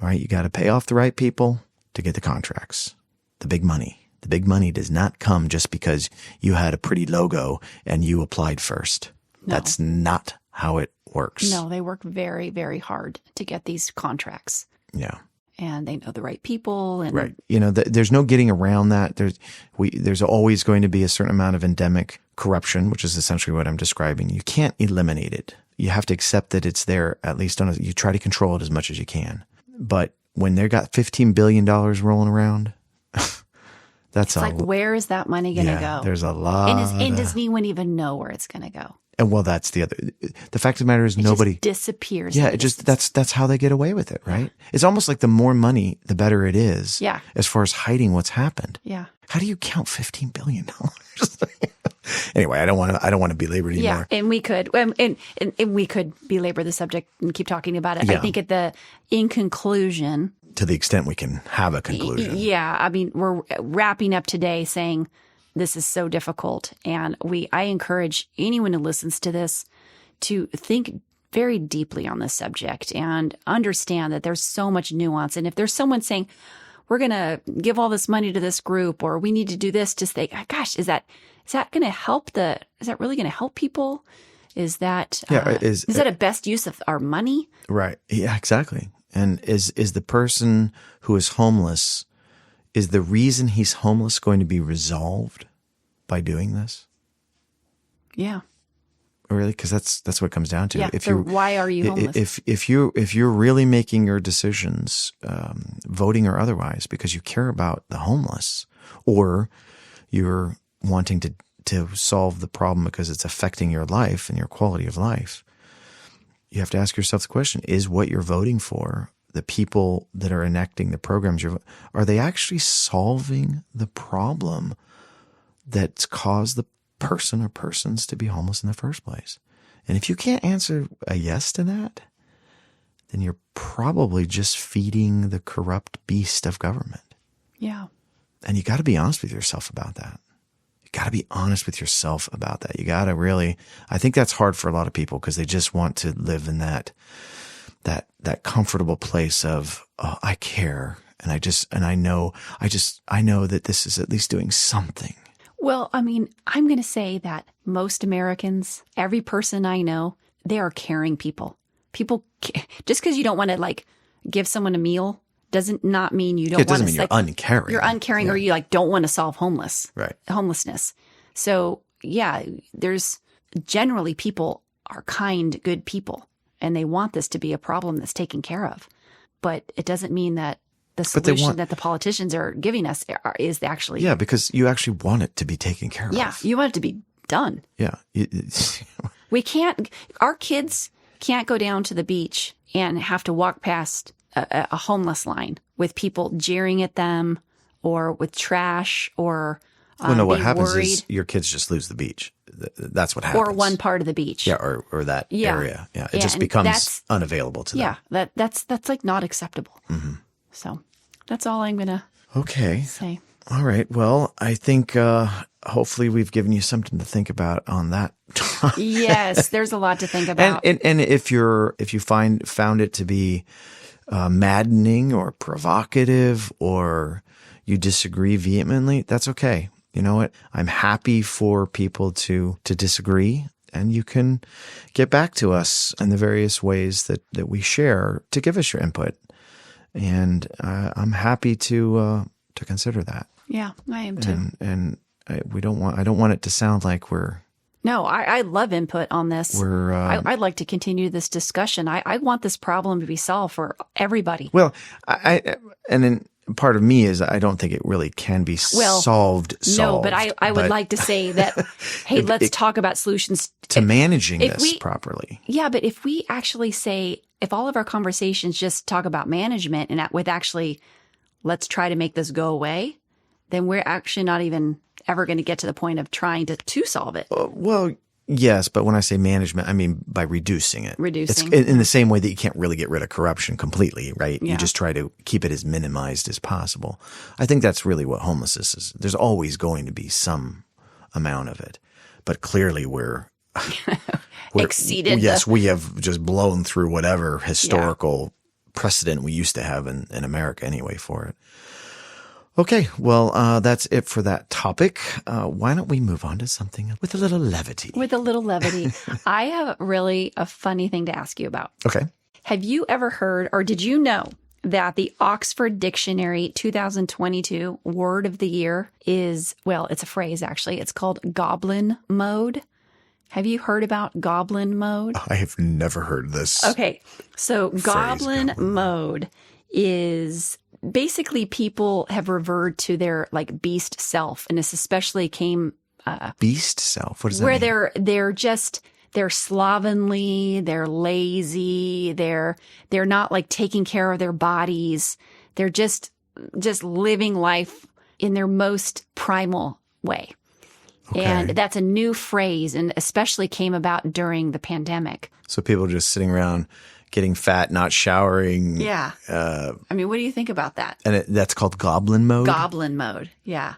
All right. You got to pay off the right people to get the contracts, the big money. The big money does not come just because you had a pretty logo and you applied first. No. That's not how it works. No, they work very, very hard to get these contracts. Yeah. And they know the right people. And right. You know, there's no getting around that. There's always going to be a certain amount of endemic corruption, which is essentially what I'm describing. You can't eliminate it. You have to accept that it's there, at least you try to control it as much as you can. But when they've got $15 billion rolling around, it's like, where is that money going to go? There's a lot. And does anyone even know where it's going to go? And well, that's the fact of the matter is nobody just disappears. Yeah. That's how they get away with it. Right. Yeah. It's almost like the more money, the better it is. Yeah. As far as hiding what's happened. Yeah. How do you count $15 billion? Anyway, I don't want to belabor it anymore. Yeah. And we could, and we could belabor the subject and keep talking about it. Yeah. I think in conclusion, to the extent we can have a conclusion. Yeah. I mean, we're wrapping up today saying this is so difficult. And I encourage anyone who listens to this to think very deeply on this subject and understand that there's so much nuance. And if there's someone saying, we're going to give all this money to this group, or we need to do this, just think, gosh, is that going to help is that really going to help people? Is that, is that a best use of our money? Right. Yeah, exactly. And is the person who is homeless, is the reason he's homeless going to be resolved by doing this? Yeah. Really? Because that's what it comes down to. Yeah. Why are you homeless? If you're really making your decisions, voting or otherwise, because you care about the homeless, or you're wanting to solve the problem because it's affecting your life and your quality of life, you have to ask yourself the question, is what you're voting for, the people that are enacting the programs, are they actually solving the problem that's caused the person or persons to be homeless in the first place? And if you can't answer a yes to that, then you're probably just feeding the corrupt beast of government. Yeah. And you got to be honest with yourself about that. Got to be honest with yourself about that. You got to really, I think that's hard for a lot of people because they just want to live in that comfortable place of, oh, I care. And I know that this is at least doing something. Well, I mean, I'm going to say that most Americans, every person I know, they are caring people. Just because you don't want to give someone a meal doesn't not mean you don't want to. It doesn't mean you're uncaring. You're uncaring, or you don't want to solve homelessness. So yeah, there's generally people are kind, good people, and they want this to be a problem that's taken care of. But it doesn't mean that the solution that the politicians are giving us is actually. Yeah, because you actually want it to be taken care of. Yeah, you want it to be done. Yeah. Our kids can't go down to the beach and have to walk past a homeless line with people jeering at them, or with trash, or Well, no, what be happens worried, is your kids just lose the beach. That's what happens. or one part of the beach. Yeah, or that area. Yeah, it just and becomes unavailable to them. Yeah, that's like not acceptable. So that's all I'm gonna Okay. say. All right. Well, I think hopefully we've given you something to think about on that. Yes, there's a lot to think about. And if you found it to be maddening or provocative, or you disagree vehemently, that's okay. You know what? I'm happy for people to disagree, and you can get back to us in the various ways that we share to give us your input. And I'm happy to consider that. Yeah, I am too. And I don't want it to sound like we're. No, I love input on this. I'd like to continue this discussion. I want this problem to be solved for everybody. Well, and then part of me is I don't think it really can be solved. No, but I would like to say that, hey, let's talk about solutions to managing this properly. Yeah, but if we actually say, if all of our conversations just talk about management and with actually, let's try to make this go away, then we're actually not even ever going to get to the point of trying to solve it. Well, yes, but when I say management, I mean by reducing it. Reducing. It's in the same way that you can't really get rid of corruption completely, right? Yeah. You just try to keep it as minimized as possible. I think that's really what homelessness is. There's always going to be some amount of it, but clearly we're exceeded. Yes, we have just blown through whatever historical precedent we used to have in America anyway for it. Okay, well, that's it for that topic. Why don't we move on to something with a little levity? With a little levity. I have really a funny thing to ask you about. Okay. Have you ever heard, or did you know, that the Oxford Dictionary 2022 word of the year is, well, it's a phrase actually. It's called Goblin Mode. Have you heard about Goblin Mode? I have never heard this. Okay, so Goblin Mode is basically people have reverted to their like beast self, and this especially came beast self. What does that where mean? they're slovenly, they're lazy, they're not like taking care of their bodies. They're just living life in their most primal way. Okay. And that's a new phrase, and especially came about during the pandemic. So people just sitting around getting fat, not showering. Yeah. I mean, what do you think about that? And that's called Goblin Mode? Goblin Mode, yeah.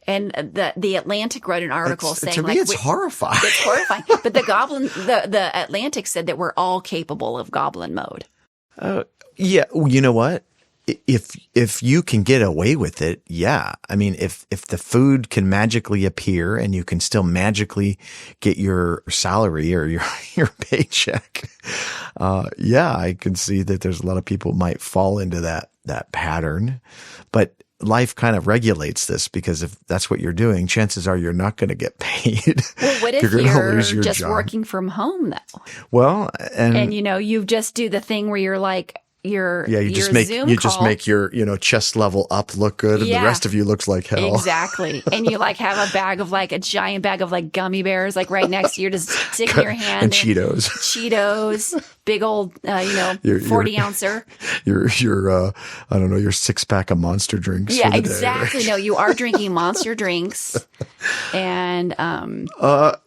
And the Atlantic wrote an article saying, to me, it's horrifying. It's horrifying. But the Atlantic said that we're all capable of Goblin Mode. Yeah. You know what? If you can get away with it, yeah. I mean, if the food can magically appear and you can still magically get your salary or your paycheck, yeah, I can see that there's a lot of people might fall into that pattern. But life kind of regulates this, because if that's what you're doing, chances are you're not going to get paid. Well, what if you're just job. Working from home though? Well, and you just do the thing where you're like, you just make your chest level up look good, and the rest of you looks like hell. Exactly. And you like have a giant bag of like gummy bears like right next to you, just sticking your hand and Cheetos, big old 40-ouncer. Your I don't know, your 6-pack of Monster drinks. Yeah, for the exactly. Day, right? No, you are drinking Monster drinks, and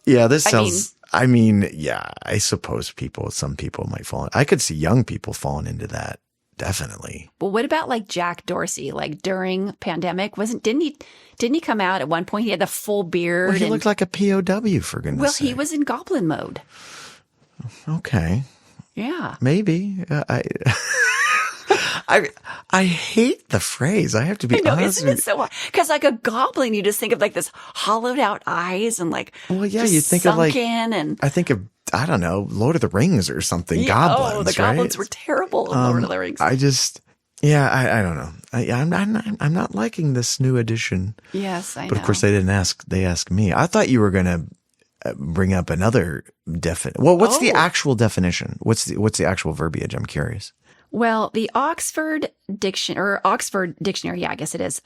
this sounds. I mean, yeah, I suppose some people might fall. I could see young people falling into that. Definitely. But what about like Jack Dorsey? Like during pandemic, didn't he come out at one point? He had the full beard. Well, he looked like a POW, for goodness sake. Well, he was in Goblin Mode. Okay. Yeah. Maybe. I hate the phrase. I have to be honest. Isn't it so? Because like a goblin, you just think of like this hollowed out eyes and like you think of like and I think of Lord of the Rings or something. Goblins. Oh, the goblins were terrible in Lord of the Rings. I don't know. I'm not liking this new edition. Yes, I know. But of course they asked me. I thought you were going to bring up another definition. Well, what's the actual definition? What's the actual verbiage? I'm curious. Well, the Oxford Dictionary, yeah, I guess it is,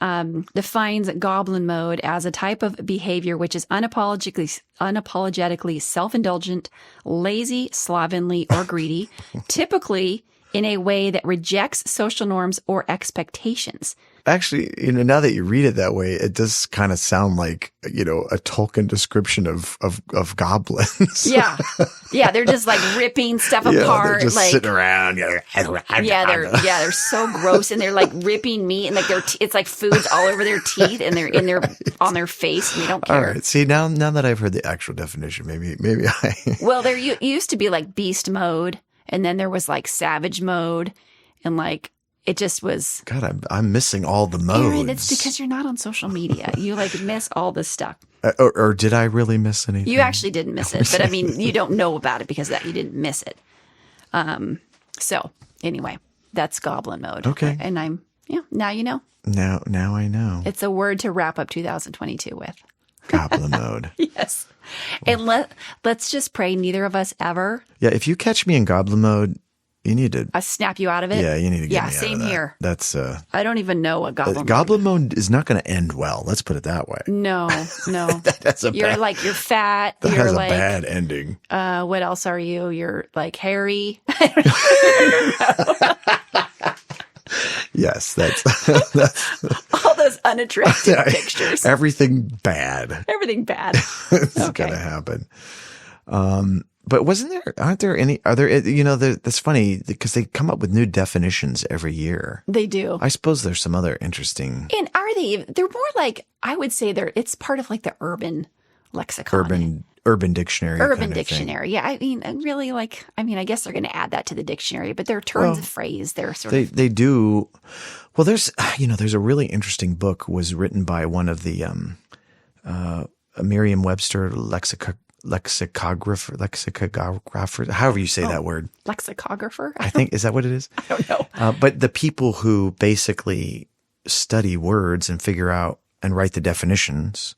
defines Goblin Mode as a type of behavior which is unapologetically self-indulgent, lazy, slovenly, or greedy, typically in a way that rejects social norms or expectations. Actually, now that you read it that way, it does kind of sound like, a Tolkien description of goblins. Yeah. Yeah. They're just like ripping stuff apart. They're just like sitting around. They're so gross, and they're like ripping meat, and like it's like food's all over their teeth, and they're on their face, and they don't care. All right. See, now that I've heard the actual definition, maybe I. Well, there used to be like beast mode, and then there was like savage mode, and like it just was. God, I'm missing all the modes. Erin, it's because you're not on social media. You like miss all this stuff. Or did I really miss anything? You actually didn't miss it, but I mean, you don't know about it because you didn't miss it. So anyway, that's Goblin Mode. Okay. And now you know. Now I know. It's a word to wrap up 2022 with. Goblin Mode. Yes. And let's just pray neither of us ever. Yeah, if you catch me in Goblin Mode, you need to. I snap you out of it? Yeah, you need to get me out of that. Yeah, same here. That's. I don't even know what Goblin Mode is not going to end well. Let's put it that way. No. That's you're fat. That you're has like, a bad ending. What else are you? You're like hairy. Yes, that's all those unattractive pictures. Everything bad. Everything bad. It's going to happen. But aren't there any, that's funny because they come up with new definitions every year. They do. I suppose there's some other interesting. And they're more like, I would say it's part of like the urban lexicon. Urban dictionary. Urban dictionary. Yeah. I mean, really I guess they're going to add that to the dictionary, but they're turns of phrase. They're they do. Well, there's a really interesting book was written by one of the, Merriam-Webster lexicographer, however you say that word. Lexicographer? I think, is that what it is? I don't know. But the people who basically study words and figure out and write the definitions.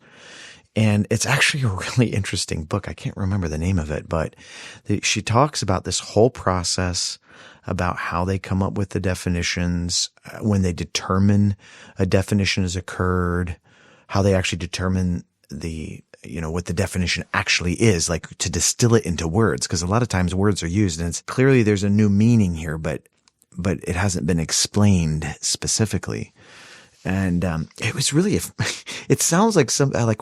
And it's actually a really interesting book. I can't remember the name of it, but she talks about this whole process about how they come up with the definitions, when they determine a definition has occurred, how they actually determine what the definition actually is, like to distill it into words. Because a lot of times words are used and it's clearly there's a new meaning here, but it hasn't been explained specifically. And it was really, it sounds like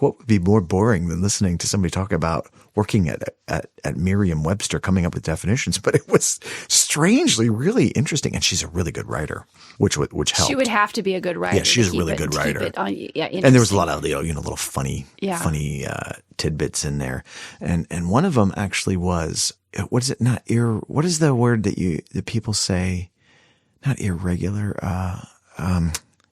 what would be more boring than listening to somebody talk about working at Merriam-Webster coming up with definitions, but it was strangely really interesting. And she's a really good writer, which helped. She would have to be a good writer. Yeah, she's a really good writer. And there was a lot of little funny tidbits in there, and one of them actually was, what is it? What is the word that people say? Not irregular.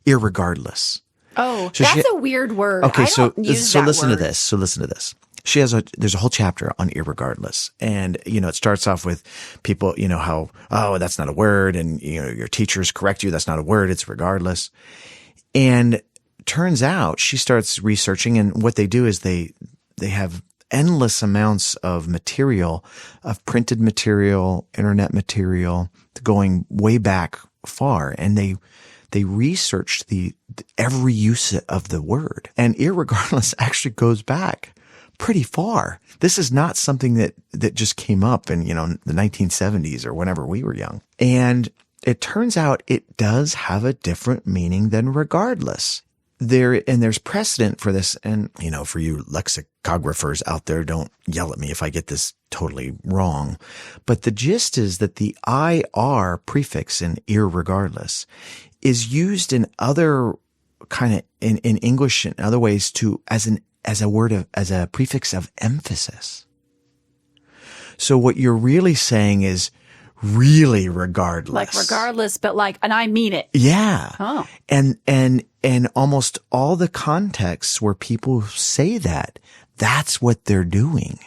Irregardless. Oh, so that's a weird word. Okay, so listen word. to this. So listen to this. There's a whole chapter on irregardless. And, it starts off with people, how, that's not a word. And, your teachers correct you. That's not a word. It's regardless. And turns out she starts researching, and what they do is they have endless amounts of material, of printed material, internet material, going way back far. And they researched every use of the word, and irregardless actually goes back pretty far. This is not something that just came up in, the 1970s or whenever we were young. And it turns out it does have a different meaning than regardless. There's precedent for this. And, for you lexicographers out there, don't yell at me if I get this totally wrong. But the gist is that the IR prefix in irregardless is used in other kind of in English in other ways as a prefix of emphasis. So what you're really saying is really regardless. Like regardless, but and I mean it. Yeah. Oh. And almost all the contexts where people say that's what they're doing.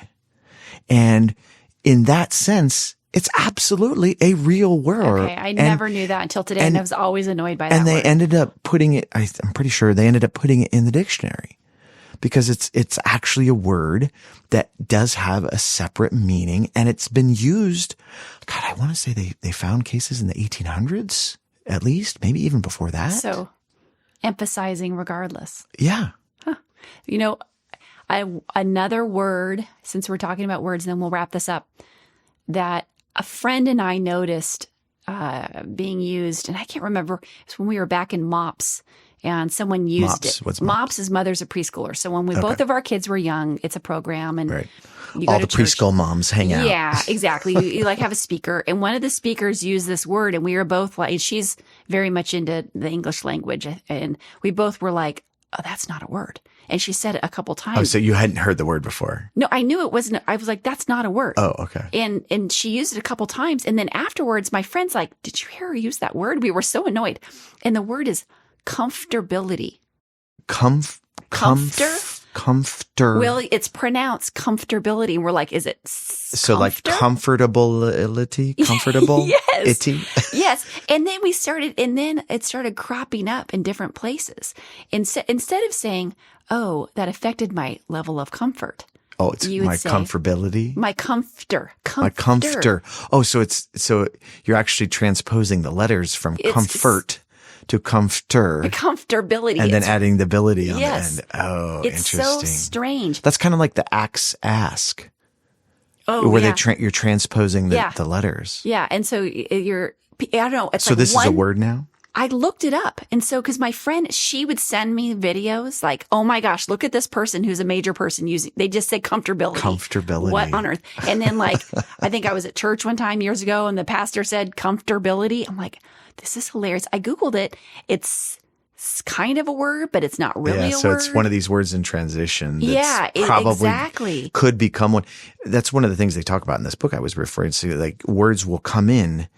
And in that sense, it's absolutely a real word. Okay, I never knew that until today, and I was always annoyed by that And they word. ended up putting it, I'm pretty sure they ended up putting it in the dictionary because it's actually a word that does have a separate meaning, and it's been used. God, I want to say they found cases in the 1800s, at least, maybe even before that. So emphasizing regardless. Yeah. Huh. Another word, since we're talking about words, and then we'll wrap this up, that a friend and I noticed being used, and I can't remember. It's when we were back in MOPS. And someone used MOPS. it. What's MOPS is Mothers of Preschoolers. So when both of our kids were young, it's a program, and Right. you go All to the church. preschool moms hang out. Yeah, exactly. You like have a speaker, and one of the speakers used this word, and we were both like, she's very much into the English language, and we both were like, oh, that's not a word. And she said it a couple times. Oh, so you hadn't heard the word before? No, I knew it wasn't. I was like, that's not a word. Oh, okay. And she used it a couple times, and then afterwards, my friend's like, did you hear her use that word? We were so annoyed. And the word is comfortability. Comfort. Well, it's pronounced comfortability. And we're like, is it so like comfortability? Comfortable? Yes. Itty? Yes. And then it started cropping up in different places. Instead of saying, oh, that affected my level of comfort. Oh, it's my comfortability? My comforter. My comforter. Oh, so you're actually transposing the letters from comfort to comforter. The comfortability. And then adding the ability on yes. the end. Oh, it's interesting. It's so strange. That's kind of like the ask. Oh, where yeah. you're transposing the letters. Yeah. And so I don't know. It's so like this is a word now? I looked it up. And so, because my friend, she would send me videos like, oh my gosh, look at this person who's a major person using, they just say comfortability. Comfortability. What on earth? And then like, I think I was at church one time years ago and the pastor said comfortability. I'm like, this is hilarious. I Googled it. It's kind of a word, but it's not really a word. So it's one of these words in transition. That's probably exactly could become one. That's one of the things they talk about in this book I was referring to. Like words will come in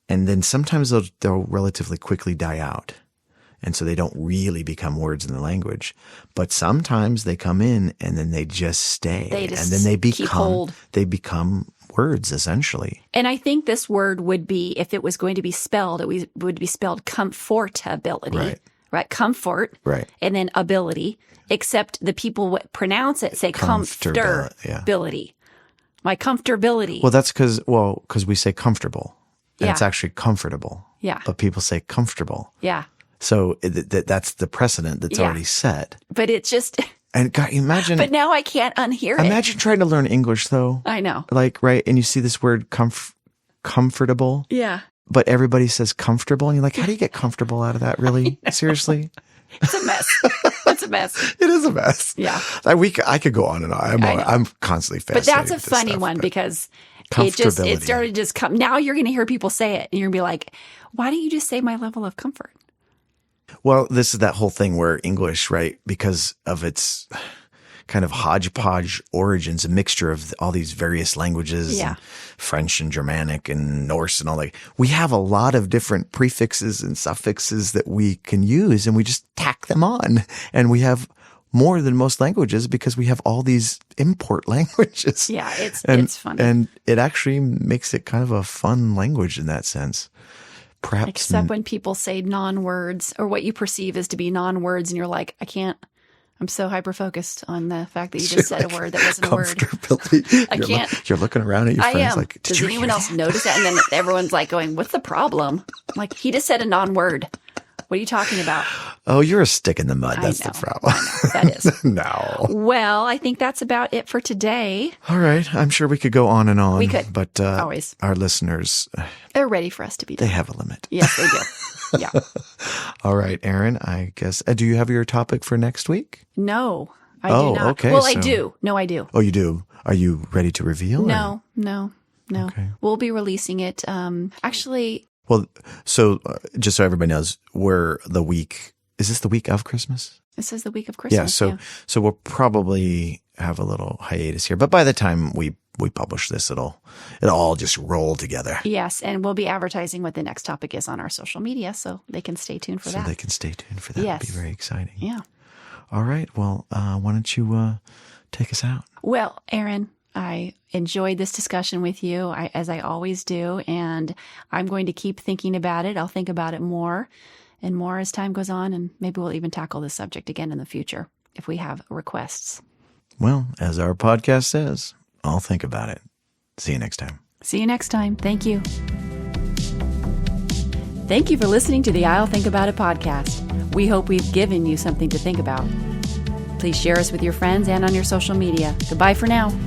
and then sometimes they'll relatively quickly die out. And so they don't really become words in the language. But sometimes they come in and then they just stay. And then they become words essentially. And I think this word would be, if it was going to be spelled, it would be spelled comfortability. Right. Comfort. Right. And then ability. Except the people pronounce it say comfortability. Yeah. My comfortability. Well, that's because we say comfortable. And it's actually comfortable. Yeah. But people say comfortable. Yeah. So that's the precedent that's already set. But it's just... And God, imagine... But now I can't unhear it. Imagine trying to learn English, though. I know. Like, right? And you see this word comfortable. Yeah. But everybody says comfortable. And you're like, how do you get comfortable out of that, really? Seriously? It's a mess. It's a mess. It is a mess. Yeah. I could go on and on. I'm constantly fascinated. But that's a funny one because... It started to just come. Now you're going to hear people say it and you're going to be like, why don't you just say my level of comfort? Well, this is that whole thing where English, right, because of its kind of hodgepodge origins, a mixture of all these various languages, and French and Germanic and Norse and all that. We have a lot of different prefixes and suffixes that we can use and we just tack them on. And we have more than most languages because we have all these import languages. Yeah, it's funny. And it actually makes it kind of a fun language in that sense. Perhaps except when people say non-words or what you perceive as to be non-words and you're like, I'm so hyper-focused on the fact that you just said a word that wasn't a word. I can't. You're looking around at your friends like, does anyone else notice that? And then everyone's like going, what's the problem? I'm like, he just said a non-word. What are you talking about? Oh, you're a stick in the mud. That's the problem. I know. That is. No. Well, I think that's about it for today. All right. I'm sure we could go on and on. We could. But always. Our listeners, they're ready for us to be done. They have a limit. Yes, they do. Yeah. All right, Erin, I guess. Do you have your topic for next week? No, I do not. Okay. Well, I do. No, I do. Oh, you do? Are you ready to reveal? No. Okay. We'll be releasing it. Actually. Well, so just so everybody knows, is this the week of Christmas? This is the week of Christmas. Yeah. So we'll probably have a little hiatus here, but by the time we publish this, it'll all just roll together. Yes. And we'll be advertising what the next topic is on our social media. So they can stay tuned for that. So they can stay tuned for that. Yes. It'll be very exciting. Yeah. All right. Well, why don't you take us out? Well, Erin, I enjoyed this discussion with you, as I always do, and I'm going to keep thinking about it. I'll think about it more and more as time goes on, and maybe we'll even tackle this subject again in the future if we have requests. Well, as our podcast says, I'll think about it. See you next time. See you next time. Thank you. Thank you for listening to the I'll Think About It podcast. We hope we've given you something to think about. Please share us with your friends and on your social media. Goodbye for now.